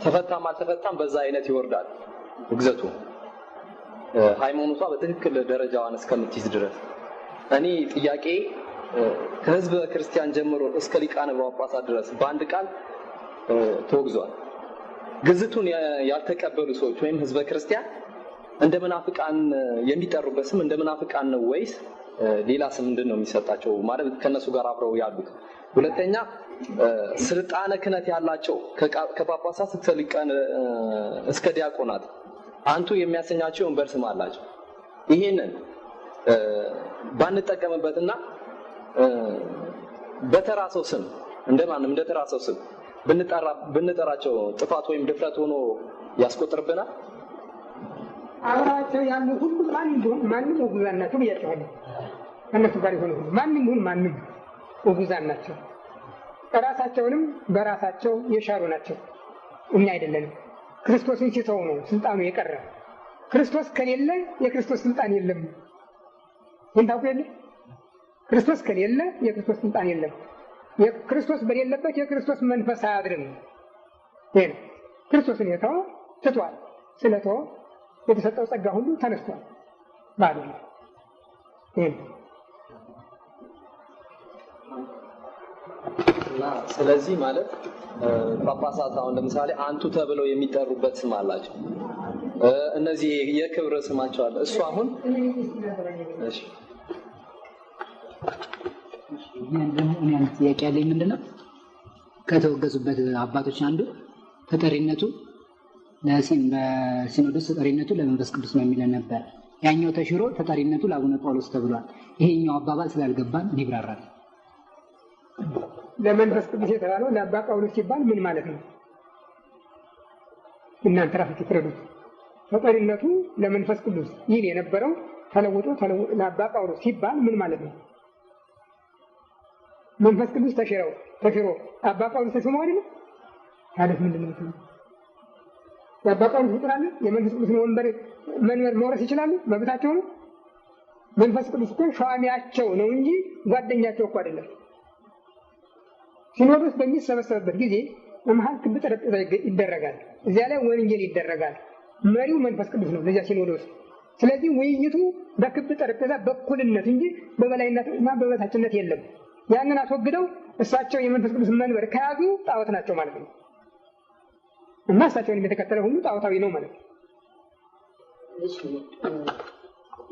ተፈታም አልተፈታም በዛ አይነት ይወርዳል ውግዘቱ ሃይማኖቷ በትክክል ደረጃዋን እስከምትይዝ ድረስ። እኔ ጥያቄ ከህዝበ ክርስቲያን ጀምሮ እስከ ሊቃነ ጳጳሳት ድረስ በአንድ ቃል ተወግዟል። ግዝቱን ያልተቀበሉ ሰዎች ወይም ህዝበ ክርስቲያን እንደ መናፍቃን የሚጠሩበት ስም እንደ መናፍቃን ነው ወይስ ሌላ ስም ምንድን ነው የሚሰጣቸው? ማለት ከነሱ ጋር አብረው ያሉት። ሁለተኛ ስልጣነ ክህነት ያላቸው ከጳጳሳት እስከ ዲያቆናት አንቱ የሚያሰኛቸው ወንበር ስም አላቸው። ይሄንን ባንጠቀምበትና በተራ ሰው ስም እንደማንም እንደ ተራ ሰው ስም ብንጠራቸው ጥፋት ወይም ድፍረት ሆኖ ያስቆጥርብናል?
አብራቸው ያሉ ሁሉ ማንም ወጉዛን ናቸው ብያቸዋለሁ። እነሱ ጋር የሆነ ሁሉ ማንም ወጉዛን ናቸው። ራሳቸውንም በራሳቸው የሻሩ ናቸው። እኛ አይደለንም። ክርስቶስን ሲተው ነው ስልጣኑ የቀረ። ክርስቶስ ከሌለ የክርስቶስ ስልጣን የለም። ይህን ታውቁ የለ? ክርስቶስ ከሌለ የክርስቶስ ስልጣን የለም። ክርስቶስ በሌለበት የክርስቶስ መንፈስ አያድርም። ይሄ ነው። ክርስቶስን የተወ ትቷል። ስለተወ የተሰጠው ጸጋ ሁሉ ተነስቷል ማለት ነው። ይሄ
ስለዚህ ማለት ጳጳሳት አሁን ለምሳሌ አንቱ ተብለው የሚጠሩበት ስም አላቸው። እነዚህ የክብር ስማቸው አለ። እሱ አሁን እሺ
እኔ አንድ ጥያቄ ያለኝ ምንድነው ከተወገዙበት አባቶች አንዱ ተጠሪነቱ በሲኖዶስ ተጠሪነቱ ለመንፈስ ቅዱስ ነው የሚለን ነበር። ያኛው ተሽሮ ተጠሪነቱ ለአቡነ ጳውሎስ ተብሏል። ይሄኛው አባባል ስላልገባን ይብራራል።
ለመንፈስ ቅዱስ የተባለው ለአባ ጳውሎስ ሲባል ምን ማለት ነው? እናንተ ራሳችሁ ትረዱት። ተጠሪነቱ ለመንፈስ ቅዱስ ይል የነበረው ተለውጦ ለአባ ጳውሎስ ሲባል ምን ማለት ነው? መንፈስ ቅዱስ ተሽሮ አባ ጳውሎስ ተሾመው አይደል? ታዲያ ምንድን ነው? የአባ ጳውሎስ ፍጡራን የመንፈስ ቅዱስን መንበር መውረስ ይችላሉ? መብታቸው ነው። መንፈስ ቅዱስ እኮ ሿሚያቸው ነው እንጂ ጓደኛቸው እኮ አይደለም። ሲኖዶስ በሚሰበሰብበት ጊዜ በመሀል ክብ ጠረጴዛ ይደረጋል። እዚያ ላይ ወንጌል ይደረጋል። መሪው መንፈስ ቅዱስ ነው ለዚያ ሲኖዶስ። ስለዚህ ውይይቱ በክብ ጠረጴዛ በኩልነት እንጂ በበላይነትና በበታችነት የለም። ያንን አስወግደው እሳቸው የመንፈስ ቅዱስ መንበር ከያዙ ጣዖት ናቸው ማለት ነው። እና እሳቸውን የተከተለ ሁሉ ጣዖታዊ ነው ማለት ነው።
እሺ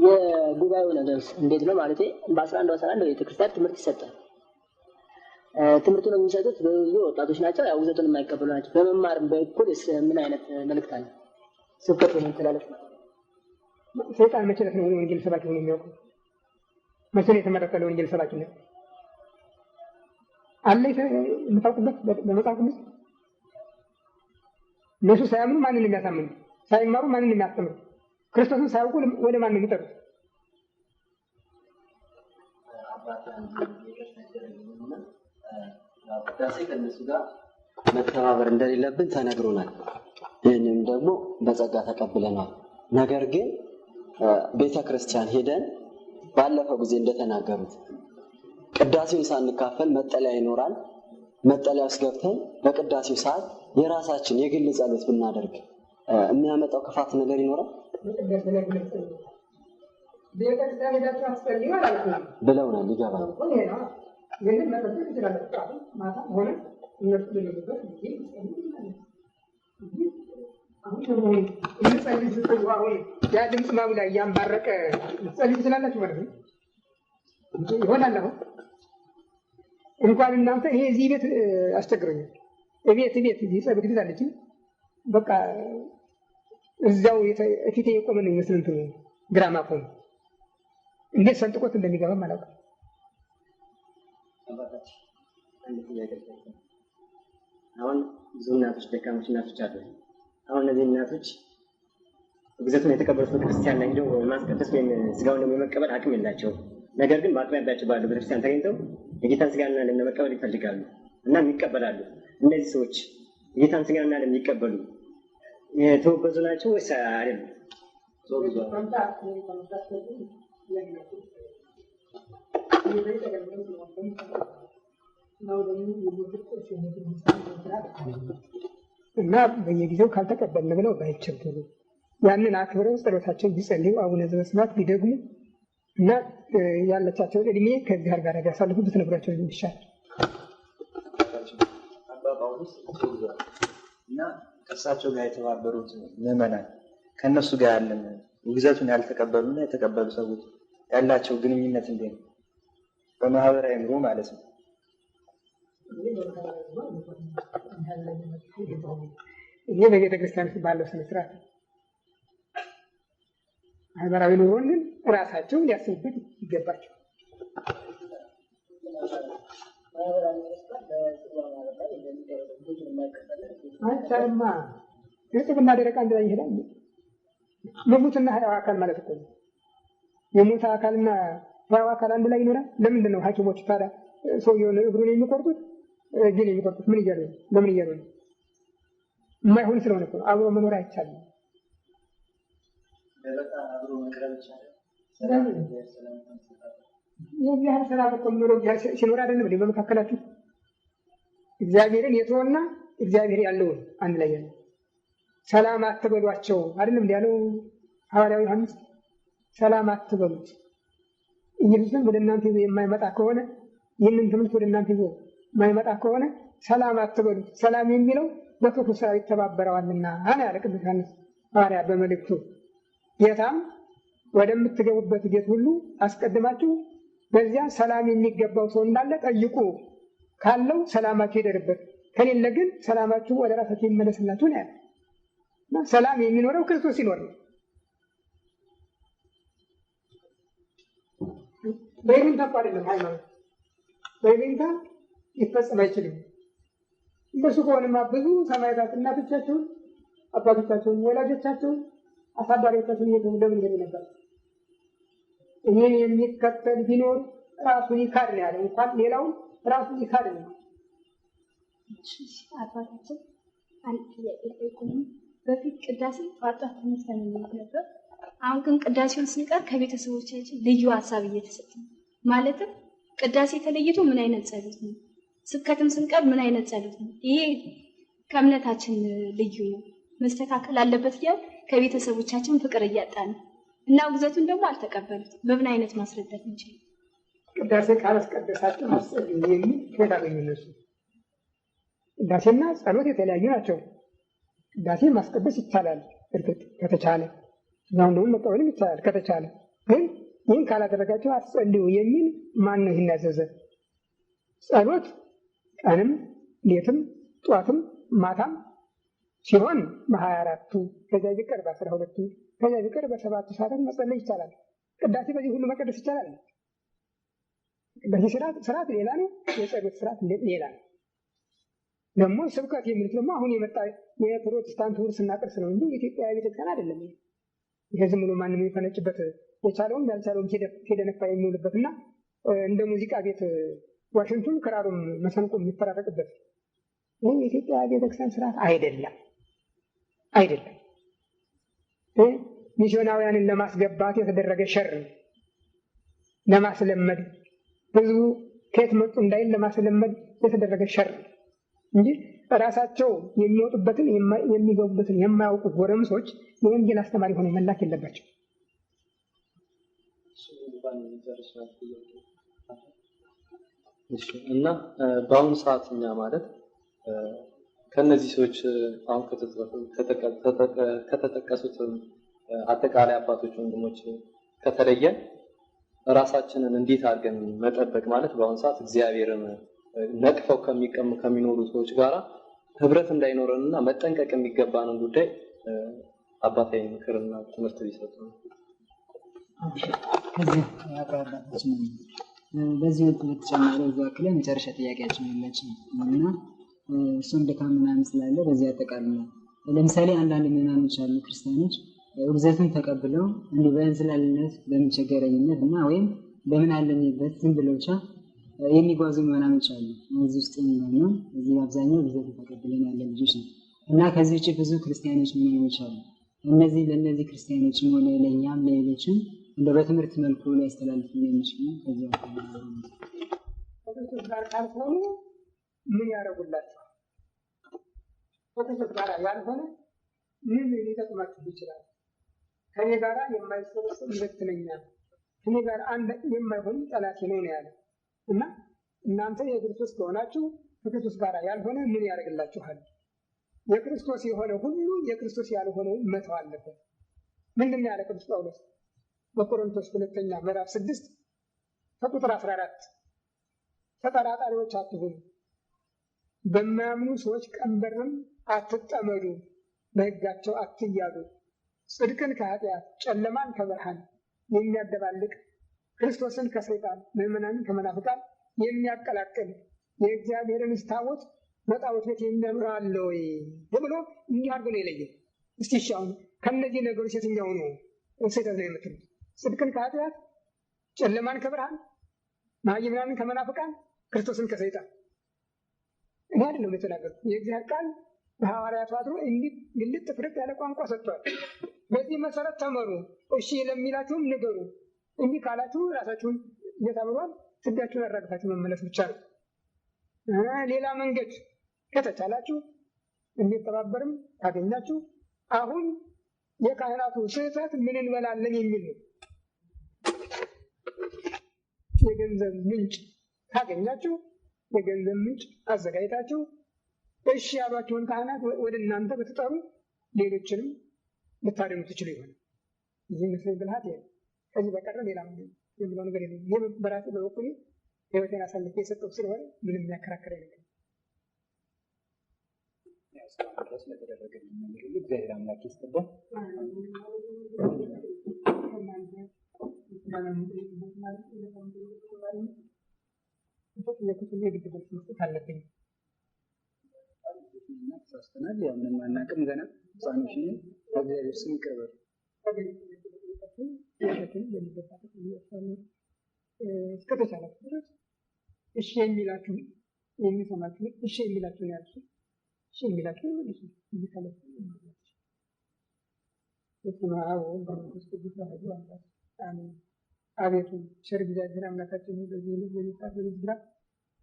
የጉባኤው ነገርስ እንዴት ነው ማለት? በ11 ቤተክርስቲያን ትምህርት ይሰጣል። ትምህርቱን የሚሰጡት ብዙ ወጣቶች ናቸው። ያው ውዘቱን የማይቀበሉ ናቸው። በመማርም በኩል ምን አይነት መልእክት አለ? ስብከት ነው ተላለፍ ነው።
ሰይጣን መቼ ነው ወንጌል ሰባኪ ሆኖ የሚያውቀው? መቼ ነው የተመረጠው ወንጌል ሰባኪ ነው? አለ የምታውቁበት በመጽሐፍ ቅዱስ እነሱ ሳያምኑ ማንን የሚያሳምኑ? ሳይማሩ ማንን የሚያስተምሩ? ክርስቶስን ሳያውቁ ወደ ማን ነው የሚጠሩት?
ቅዳሴ ከእነሱ ጋር መተባበር እንደሌለብን ተነግሮናል። ይህንም ደግሞ በጸጋ ተቀብለናል። ነገር ግን ቤተ ክርስቲያን ሄደን ባለፈው ጊዜ እንደተናገሩት ቅዳሴውን ሳንካፈል መጠለያ ይኖራል። መጠለያ ውስጥ ገብተን በቅዳሴው ሰዓት የራሳችን የግል ጸሎት ብናደርግ የሚያመጣው ክፋት ነገር ይኖራል ብለውናል። ይገባል።
ያ ድምፅ ማጉላ እያንባረቀ ልትጸልዩ ትችላላችሁ ማለት ነው ይሆናል። አሁን እንኳን እናንተ ይሄ እዚህ ቤት አስቸግሮኛል። ቤት ጸሎት ቤት አለች። በቃ እዛው ፊቴ የቆመ ነው ይመስል እንትን ግራማፎን እንዴት ሰንጥቆት እንደሚገባ ማለት ነው።
አሁን ብዙ እናቶች ደካሞች እናቶች አሉ። አሁን እነዚህ እናቶች ግዘቱን የተቀበሉት ቤተክርስቲያን ላይ ሄደው ማስቀደስ ወይም ስጋውን ደግሞ የመቀበል አቅም የላቸውም። ነገር ግን በአቅራቢያቸው ባለው ቤተክርስቲያን ተገኝተው የጌታን ስጋና ደም ለመቀበል ይፈልጋሉ እና ይቀበላሉ። እነዚህ ሰዎች የጌታን ስጋና ደም የሚቀበሉ የተወገዙ ናቸው ወይስ አይደሉም?
እና በየጊዜው ካልተቀበልን ብለው ባይቸገሩ ያንን አክብረው ጸሎታቸውን ቢጸልዩ አቡነ ዘበሰማያት ቢደግሙ እና ያለቻቸውን እድሜ ከእግዚአብሔር ጋር ያሳልፉ ብትነግሯቸው ይሻል።
እና ከእሳቸው ጋር የተባበሩት ምዕመናን ከእነሱ ጋር ያለን ውግዘቱን ያልተቀበሉና የተቀበሉ ሰዎች ያላቸው ግንኙነት እንዴት ነው? በማህበራዊ ኑሮ ማለት ነው።
ይሄ በቤተ ክርስቲያን ውስጥ ባለው ስነ ስርዓት ማህበራዊ ኑሮን ግን ራሳቸው ሊያስቡበት ይገባቸው። አይቻልማ። እርጥብና ደረቅ አንድ ላይ ይሄዳል። የሙትና ሕያው አካል ማለት እኮ ነው። የሞተ አካልና ሕያው አካል አንድ ላይ ይኖራል። ለምንድን ነው ሐኪሞች ታዲያ ሰውየውን እግሩን የሚቆርጡት እጁን የሚቆርጡት? ምን እያሉ ነው? ለምን እያሉ ነው? የማይሆን ስለሆነ እኮ ነው። አብሮ መኖር አይቻልም። የእግዚአብሔር ሰላም እኮ የሚኖረው ሲኖር አይደለም እንዴ? በመካከላችሁ እግዚአብሔርን የተወና እግዚአብሔር ያለውን አንድ ላይ ያለው ሰላም አትበሏቸው አይደለም እንዴ ያለው ሐዋርያው ዮሐንስ። ሰላም አትበሉት። ኢየሱስን ወደ እናንተ ይዞ የማይመጣ ከሆነ ይህንን ትምህርት ወደ እናንተ ይዞ የማይመጣ ከሆነ ሰላም አትበሉት። ሰላም የሚለው በክፉ ስራ ይተባበረዋልና አና ያለ ቅዱስ ዮሐንስ ሐዋርያ በመልእክቱ ጌታም ወደምትገቡበት ቤት ሁሉ አስቀድማችሁ በዚያ ሰላም የሚገባው ሰው እንዳለ ጠይቁ፣ ካለው ሰላማችሁ ይደርበት፣ ከሌለ ግን ሰላማችሁ ወደ ራሳችሁ ይመለስላችሁ ነው ያለው። እና ሰላም የሚኖረው ክርስቶስ ሲኖር ነው። በይሉኝታ እኮ አይደለም ሃይማኖት፣ በይሉኝታ ሊፈጽም አይችልም። እንደሱ ከሆነማ ብዙ ሰማዕታት እናቶቻቸውን፣ አባቶቻቸውን፣ ወላጆቻቸውን፣ አሳዳሪዎቻቸውን እየተው ለምን ሄዱ ነበር? ይህን የሚከተል ቢኖር ራሱን ይካድ ነው ያለው። እንኳን ሌላውን ራሱን ይካድ ነው።
አባታችን አንድ ጥያቄ ጠይቁኝ። በፊት ቅዳሴ ጧት ተነስተን ነበር። አሁን ግን ቅዳሴውን ስንቀር ከቤተሰቦቻችን ልዩ ሀሳብ እየተሰጠ ነው። ማለትም ቅዳሴ ተለይቶ ምን አይነት ጸሎት ነው፣ ስብከትም ስንቀር ምን አይነት ጸሎት ነው፣ ይሄ ከእምነታችን ልዩ ነው፣ መስተካከል አለበት እያል ከቤተሰቦቻችን ፍቅር እያጣ ነው እና ውግዘቱን ደግሞ አልተቀበሉት። በምን አይነት ማስረዳት እንችላለን?
ቅዳሴ ካላስቀደሳችሁ አስጸልዩ የሚል ከየት አገኙ እነሱ? ቅዳሴና ጸሎት የተለያዩ ናቸው። ቅዳሴ ማስቀደስ ይቻላል እርግጥ ከተቻለ፣ አሁን ደግሞ መቀበልም ይቻላል ከተቻለ። ግን ይህን ካላደረጋችሁ አትጸልዩ የሚል ማን ነው ይህን ያዘዘ? ጸሎት ቀንም ሌትም ጠዋትም ማታም ሲሆን በ24ቱ ከዚያ ቢቀር በ12ቱ ከዚያ ቢቀር በ7ቱ ሰዓታት መጸለይ ይቻላል። ቅዳሴ በዚህ ሁሉ መቀደስ ይቻላል። ቅዳሴ ስርዓት ሌላ ነው፣ የጸሎት ስርዓት ሌላ ነው። ደግሞ ስብከት የሚሉት ደግሞ አሁን የመጣ የፕሮቴስታንት ውርስና ቅርስ ነው እንጂ የኢትዮጵያ ቤተክርስቲያን አይደለም። ይሄ ዝም ብሎ ማንም የሚፈነጭበት የቻለውም ያልቻለውም ሄደነፋ የሚውልበትና እንደ ሙዚቃ ቤት ዋሽንቱን ክራሩም መሰንቆም የሚፈራረቅበት ይህ የኢትዮጵያ ቤተክርስቲያን ስርዓት አይደለም። ሚስዮናውያንን ለማስገባት የተደረገ ሸር ለማስለመድ ህዝቡ ከየት መጡ እንዳይል ለማስለመድ የተደረገ ሸር እንጂ ራሳቸው የሚወጡበትን የሚገቡበትን የማያውቁ ጎረምሶች የወንጌል አስተማሪ ሆነው መላክ የለባቸው።
እና በአሁኑ ሰዓት እኛ ማለት ከነዚህ ሰዎች አሁን ከተጠቀሱት አጠቃላይ አባቶች ወንድሞች ከተለየን ራሳችንን እንዴት አድርገን መጠበቅ ማለት በአሁኑ ሰዓት እግዚአብሔርን ነቅፈው ከሚኖሩ ሰዎች ጋር ህብረት እንዳይኖረንና መጠንቀቅ የሚገባንን ጉዳይ አባታዊ ምክርና ትምህርት ቢሰጡ ነው።
ከዚህ አባታችን በዚህ ወቅት በተጨማሪ እዛ ክለ መጨረሻ ጥያቄያችን ያላችሁ እና እሱም ድካም ምናምን ስላለ በዚህ አጠቃላይ ለምሳሌ አንዳንድ ምዕመናኖች አሉ ክርስቲያኖች ውግዘቱን ተቀብለው እንዲህ በእንዝላልነት በመቸገረኝነት እና ወይም በምን አለኝበት ዝም ብለው ብቻ የሚጓዙ ምዕመናኖች አሉ። እዚህ ውስጥ ነው እዚህ አብዛኛው ውግዘቱን ተቀብለን ያለ ልጆች ነው እና ከዚህ ውጭ ብዙ ክርስቲያኖች ምዕመናኖች አሉ። እነዚህ ለእነዚህ ክርስቲያኖችም ሆነ ለእኛም ለሌሎችም እንደ በትምህርት መልኩ ሊያስተላልፉ የሚችሉ ከዚህ
ጋር ካልሆኑ ምን ያደርጉላቸዋል? ከክርስቶስ ጋር ያልሆነ ምን ሊጠቅማችሁ ይችላል? ከኔ ጋር የማይሰበሰብ ሁለተኛ ከኔ ጋር አንድ የማይሆን ጠላቴ ነው ያለ እና እናንተ የክርስቶስ ከሆናችሁ ከክርስቶስ ጋር ያልሆነ ምን ያደርግላችኋል? የክርስቶስ የሆነ ሁሉ የክርስቶስ ያልሆነው መተው አለበት። ምንድን ያለ ቅዱስ ጳውሎስ በቆሮንቶስ ሁለተኛ ምዕራፍ 6 ከቁጥር 14 ተጠራጣሪዎች አትሁኑ፣ በማያምኑ ሰዎች ቀንበርም አትጠመዱ፣ በሕጋቸው አትያዙ። ጽድቅን ከኃጢአት ጨለማን ከብርሃን የሚያደባልቅ ክርስቶስን ከሰይጣን ምዕመናንን ከመናፍቃን የሚያቀላቅል የእግዚአብሔርን ታቦት በጣዖት ቤት የሚያኖር አለ ወይ ብሎ እንዲህ አድርጎ ነው የለየው። እስቲ እሺ አሁን ከእነዚህ ነገሮች የትኛው ነው ስህተት ነው የምትሉት? ጽድቅን ከኃጢአት ጨለማን ከብርሃን መሃይምናንን ከመናፍቃን ክርስቶስን ከሰይጣን። እኔ አይደለም የተናገርኩት፣ የእግዚአብሔር ቃል በሐዋርያቱ አድሮ እንዲህ ግልጥ ፍርጥ ያለ ቋንቋ ሰጥቷል። በዚህ መሰረት ተመሩ። እሺ ለሚላችሁም ንገሩ። እንዲህ ካላችሁ ራሳችሁን እየታበሏል ስጋችሁን አራግፋችሁ መመለስ ብቻ ነው። ሌላ መንገድ ከተቻላችሁ እንዲተባበርም ካገኛችሁ አሁን የካህናቱ ስህተት ምን እንበላለን የሚል ነው። የገንዘብ ምንጭ ካገኛችሁ የገንዘብ ምንጭ አዘጋጅታችሁ እሺ ያሏቸውን ካህናት ወደ እናንተ ብትጠሩ ሌሎችንም ልታደሙ ትችሉ ይሆናል። ይህ ምስል ብልሃት ይሄ ከዚህ በቀረ ሌላ የምለው ነገር የለም። ይህ በራሴ በበኩሌ ህይወቴን አሳልፌ የሰጠው ስለሆነ ምንም የሚያከራከር ነገር
ድረስ ለተደረገልኝ ነገር ሁሉ እግዚአብሔር አምላክ ይስጥልን። የግድ መልስ መስጠት አለብኝ። ተሳስተናል፣ ያው ምንም አናውቅም፣ ገና ህፃኖች ነን። በእግዚአብሔር ስም ይቅር በሉ። እስከተቻላችሁ ድረስ እሺ የሚላችሁ የሚሰማችሁ እሺ የሚላችሁ ነው ያልኩት። እሺ የሚላችሁ መልሱ ይካለፍ አቤቱ ቸር እግዚአብሔር አምላካችን በዚህ ልጅ በሚጣር በዝግራ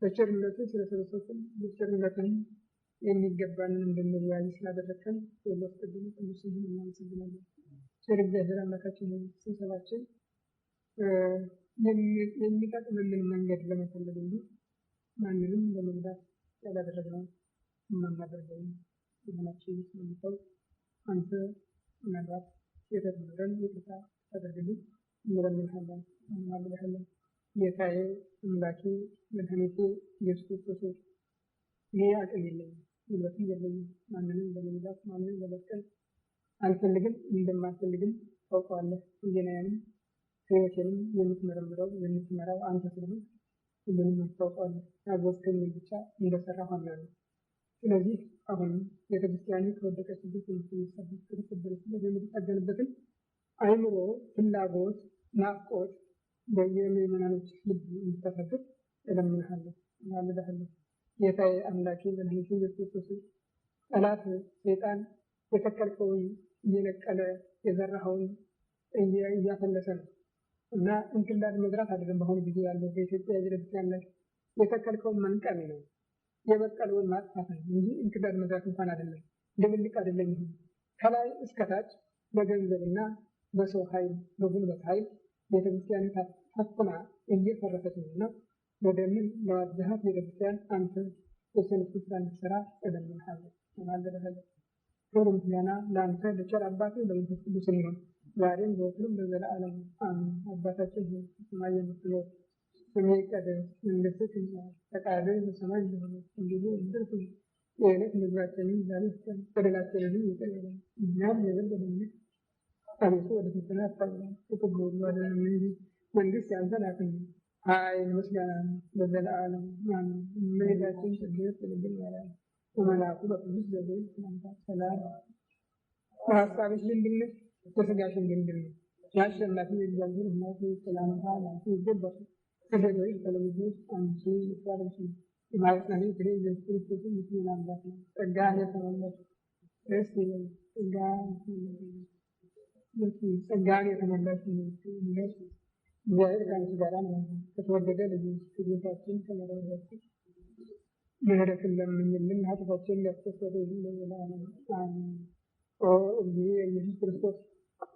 በቸርነቱ ስለተበሰብን በቸርነትን የሚገባንን እንድንወያይ ስላደረግከን የሎስ ቅዱም ቅዱስን እናመሰግናለን። ቸር እግዚአብሔር አምላካችን ስብሰባችን የሚጠቅመንን መንገድ ለመፈለግ እንጂ ማንንም ለመጉዳት ያላደረግነው የማናደርገው የሆናችን ስለሚታው አንተ ምናልባት የተደረገን ይቅርታ ታደርግልን እንለምንሃለን፣ እንማልድሃለን። ጌታዬ አምላኬ መድኃኒቴ ኢየሱስ ክርስቶስ እኔ አቅም የለኝም፣ ጉልበትም የለኝም። ማንንም ለመጉዳት ማንንም ለመጥቀም አልፈልግም፣ እንደማልፈልግም ታውቀዋለህ። ህሊናዬንም ህይወቴንም የምትመረምረው የምትመራው አንተ ስለሆንክ ሁሉንም ታውቀዋለህ። ያዘዝከኝን ብቻ እንደሰራሁ አምናለሁ። ስለዚህ አሁንም ቤተክርስቲያን ከወደቀችበት የምትነሳበት ከተሰበረችበት የምትጠገንበትን አእምሮ፣ ፍላጎት፣ ናፍቆት በየምዕመናኖች ልብ እንድታፈቅር እለምንሃለሁ፣ እናምልሃለሁ። ጌታዬ አምላኬ መድኃኒቴ ኢየሱስ ክርስቶስ ጠላት ሰይጣን የተከልከውን እየነቀለ የዘራኸውን እያፈለሰ ነው እና እንክልዳድ መዝራት አይደለም። በአሁኑ ጊዜ ያለው በኢትዮጵያ ቤተክርስቲያን ላይ የተከልከውን መንቀል ነው፣ የበቀለውን ማጥፋት ነው እንጂ እንክልዳድ መዝራት እንኳን አይደለም። ድብልቅ አይደለም። ይሁን ከላይ እስከታች በገንዘብና በሰው ኃይል በጉልበት ኃይል ቤተክርስቲያን ታፍና እየፈረሰች ነው እና ወደምን ለዋዝሃት ቤተክርስቲያን አንተ የሰንፍ ስራ እንድትሰራ እለምንሃለሁ፣ እማልድሃለሁ። ክብር ምስጋና ለአንተ ለቸር አባትህ ለመንፈስ ቅዱስ ይሁን ዛሬም ዘወትርም ለዘለዓለሙ አሜን። አባታችን ሆይ በሰማይ የምትኖር ስምህ ይቀደስ፣ መንግሥትህ ትምጣ፣ ፈቃድህ በሰማይ እንደሆነች እንዲሁ በምድር ትሁን። የዕለት ምግባችንን ዛሬ ስጠን፣ በደላችንንም ይቅር በለን እኛም የበደሉንን አቤቱ ወደ ፈተና አታግባን፣ ከክፉ ሁሉ አድነን እንጂ መንግሥት ያንተ ናትና ኃይል፣ ምስጋና ለዘለዓለሙ አሜን። እመቤታችን ቅድስት ድንግል ማርያም በመልአኩ በቅዱስ ገብርኤል ሰላምታ ሰላም በሐሳብሽ ድንግል ነሽ፣ በሥጋሽም ድንግል ነሽ። የአሸናፊ የእግዚአብሔር እናት ሰላምታ ላንቺ ይገባል። ከሴቶች ተለይተሽ አንቺ የተባረክሽ ነሽ፣ የማኅፀንሽ ፍሬ ኢየሱስ ክርስቶስን ምስኪን አምላክ ነው። ጸጋን የተመላሽ ደስ ይበልሽ፣ ጸጋን የተመላሽ ነሽ፣ እግዚአብሔር ከአንቺ ጋር ነው። ከተወደደ ልጅሽ ከጌታችን ከመድኃኒታችን ምሕረትን ለምኝልን ኃጢአታችንን ሊያስተሰርይልን ለዘላለሙ አሜን። ኦ እግዚእ ኢየሱስ ክርስቶስ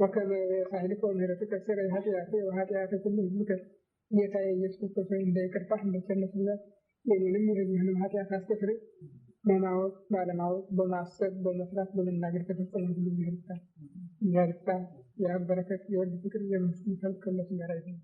ወከመ በሳህልከ ወምሕረትከ ሠረይ ኃጢአቴ ወኃጢአተ ኩሉ ሕዝብከ። ጌታዬ ኢየሱስ ክርስቶስ ሆይ እንደ ይቅርታህ እንደ ቸርነትህ ብዛት የእኔንም የሕዝብህንም ኃጢአት አስተስርይ። በማወቅ ባለማወቅ፣ በማሰብ በመስራት በመናገር ከፈጸምን ሁሉ እግዚአብሔር ይፍታ።
የአብ በረከት የወልድ ፍቅር የመንፈስ ቅዱስ ከሁላችን ጋር ይሁን።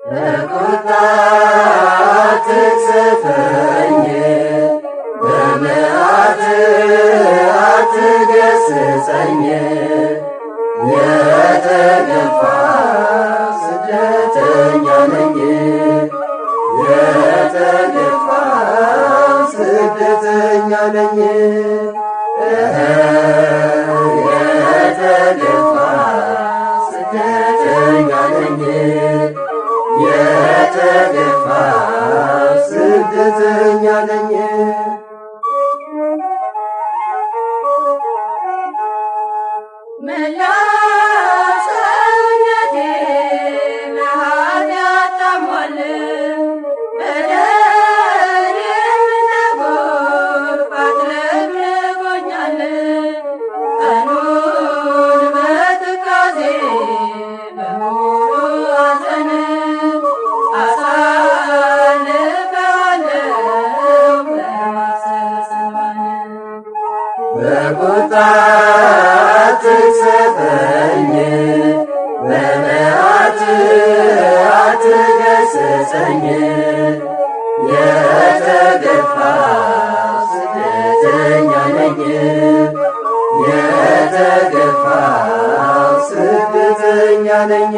በቁጣ አትቅሰፈኝ፣ በመዓት አትገሥጸኝ። የተገፋ ስደተኛ ነኝ፣ የተገፋ ስደተኛ ነኝ። የተገፋ ስደተኛ ነኝ፣ የተገፋ ስደተኛ ነኝ።
መላ ሰውነቴ በኃጢአት ታሟል፣ በደሌም እንደ ጎርፍ አጥለቅልቆኛል። ቀኑን በትካዜ በሙሉ ሐዘን
በቁጣ አትቅሰፈኝ፣ በመዓት አትገሥጸኝ። የተገፋ ስደተኛ ነኝ፣ የተገፋ ስደተኛ ነኝ።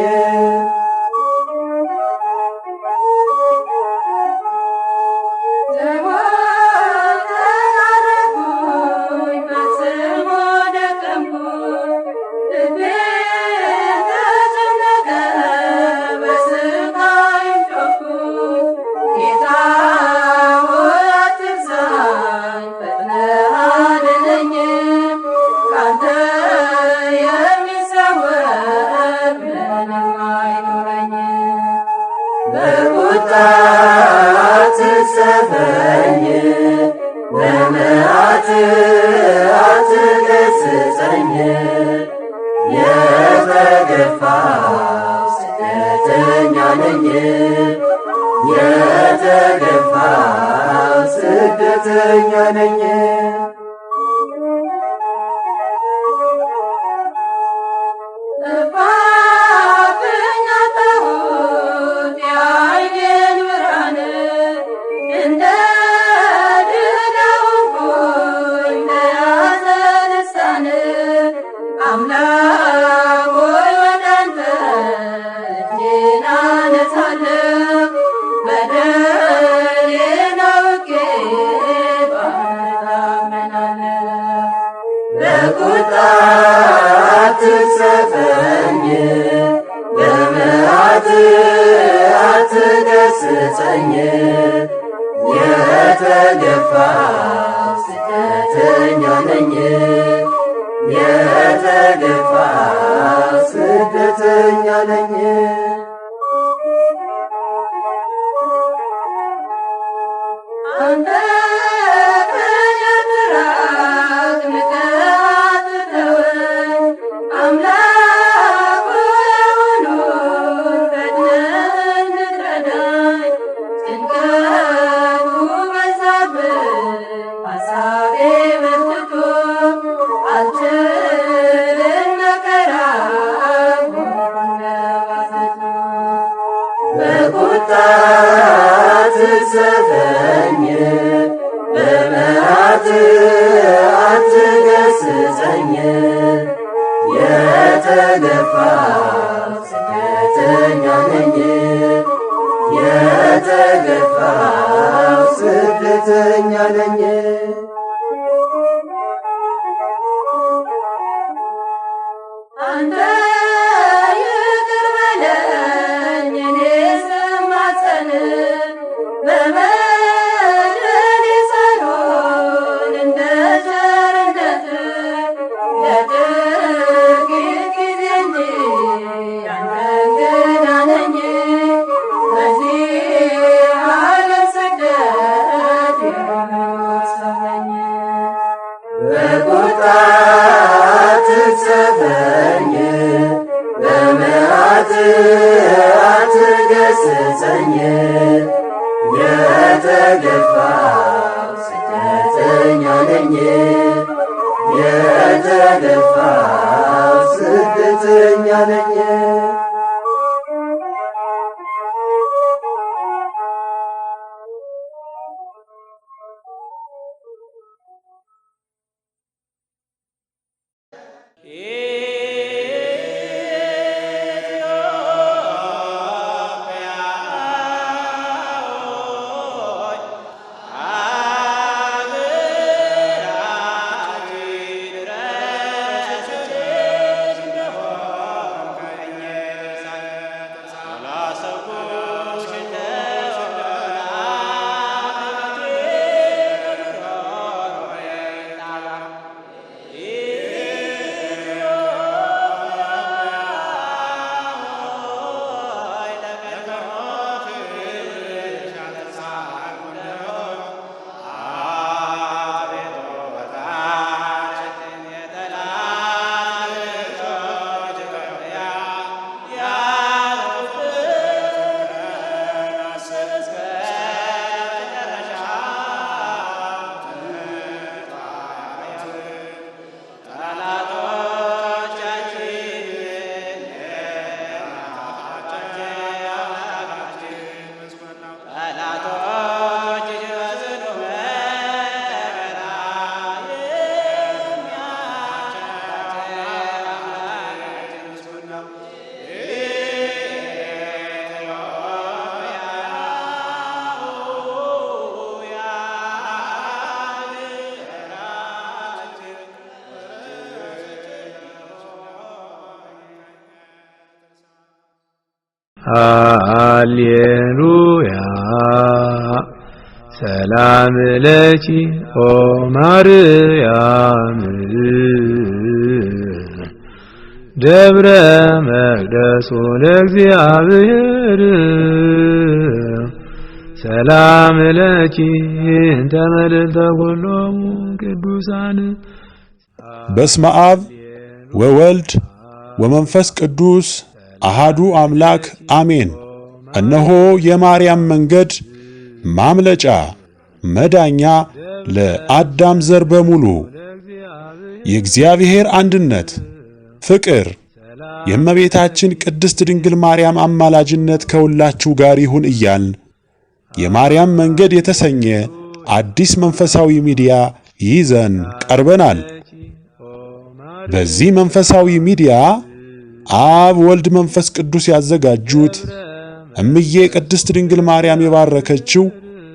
በቁጣ አትቅሰፈኝ፣ በመዓት አትገሥጸኝ። የተገፋ ስደተኛ ነኝ፣ የተገፋ ስደተኛ ነኝ።
አምላክ ሆይ ወደ አንተ እጄን አነሳለሁ፣ በደሌን አውቄ በአንተ እታመናለሁ።
በቁጣ አትቅሰፈኝ፣ በመዓት አትገሥጸኝ። የተገፋ ስደተኛ ነኝ፣ የተገፋ ስደተኛ ነኝ።
አንተ ከእኔ አትራቅ፣ ንቀህ አትተወኝ። አምላክ ሆይ አሁኑን ፈጥነህ እንድትረዳኝ። ጭንቀቱ በዛብኝ፣ ሐሳቤ በርትቶ አልችልም መከራ ሆነ ባዘቶ።
በቁጣ አትቅሰፈኝ፣ በመዓት አትገሥጸኝ። የተገፋ ስደተኛ ነኝ፣ የተገፋ ስደተኛ ነኝ።
አንተ ይቅር በለኝ እኔ ስማጸን፣ በበደሌ ሳይሆን እንደ ቸርነትህ ለጥቂት
የተገፋው ስደተኛ ነኝ የተገፋው ስደተኛ ነኝ
ሃሌሉያ ሰላም ለኪ ኦ ማርያም ደብረ መቅደሱ ለእግዚአብሔር ሰላም ለኪ እንተ መልዕልተ ኩሎሙ ቅዱሳን።
በስመ አብ ወወልድ ወመንፈስ ቅዱስ አሃዱ አምላክ አሜን። እነሆ የማርያም መንገድ ማምለጫ መዳኛ ለአዳም ዘር በሙሉ የእግዚአብሔር አንድነት ፍቅር የእመቤታችን ቅድስት ድንግል ማርያም አማላጅነት ከሁላችሁ ጋር ይሁን እያልን የማርያም መንገድ የተሰኘ አዲስ መንፈሳዊ ሚዲያ ይዘን ቀርበናል። በዚህ መንፈሳዊ ሚዲያ አብ ወልድ መንፈስ ቅዱስ ያዘጋጁት እምዬ ቅድስት ድንግል ማርያም የባረከችው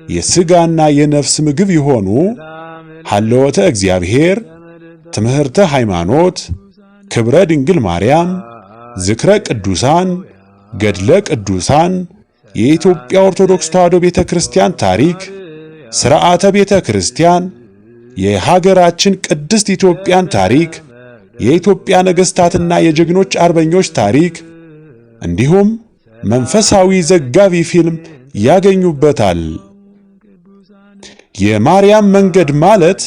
የሥጋና የነፍስ ምግብ የሆኑ ሐልወተ እግዚአብሔር፣ ትምህርተ ሃይማኖት፣ ክብረ ድንግል ማርያም፣ ዝክረ ቅዱሳን፣ ገድለ ቅዱሳን፣ የኢትዮጵያ ኦርቶዶክስ ተዋሕዶ ቤተ ክርስቲያን ታሪክ፣ ሥርዓተ ቤተ ክርስቲያን፣ የሀገራችን ቅድስት ኢትዮጵያን ታሪክ፣ የኢትዮጵያ ነገሥታትና የጀግኖች አርበኞች ታሪክ እንዲሁም መንፈሳዊ ዘጋቢ ፊልም ያገኙበታል። የማርያም መንገድ ማለት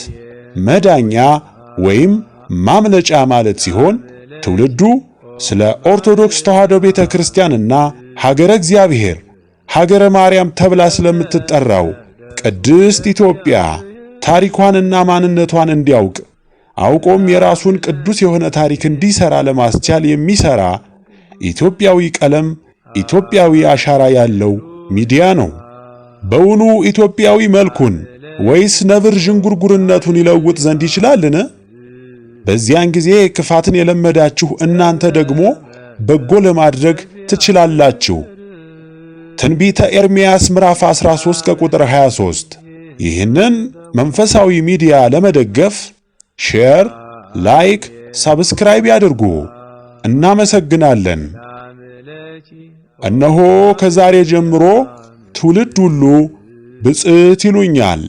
መዳኛ ወይም ማምለጫ ማለት ሲሆን ትውልዱ ስለ ኦርቶዶክስ ተዋሕዶ ቤተ ክርስቲያንና ሀገረ እግዚአብሔር ሀገረ ማርያም ተብላ ስለምትጠራው ቅድስት ኢትዮጵያ ታሪኳንና ማንነቷን እንዲያውቅ አውቆም የራሱን ቅዱስ የሆነ ታሪክ እንዲሰራ ለማስቻል የሚሰራ ኢትዮጵያዊ ቀለም፣ ኢትዮጵያዊ አሻራ ያለው ሚዲያ ነው። በውኑ ኢትዮጵያዊ መልኩን ወይስ ነብር ዥንጉርጉርነቱን ይለውጥ ዘንድ ይችላልን? በዚያን ጊዜ ክፋትን የለመዳችሁ እናንተ ደግሞ በጎ ለማድረግ ትችላላችሁ። ትንቢተ ኤርምያስ ምዕራፍ 13 ከቁጥር 23። ይህንን መንፈሳዊ ሚዲያ ለመደገፍ ሼር፣ ላይክ፣ ሳብስክራይብ ያድርጉ። እናመሰግናለን። እነሆ ከዛሬ ጀምሮ ትውልድ ሁሉ ብፅዕት ይሉኛል።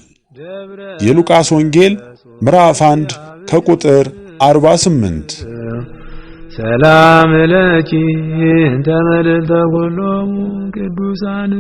የሉቃስ ወንጌል ምዕራፍ 1 ከቁጥር 48።
ሰላም ለኪ እንተ መልዕልተ ኩሎሙ ቅዱሳን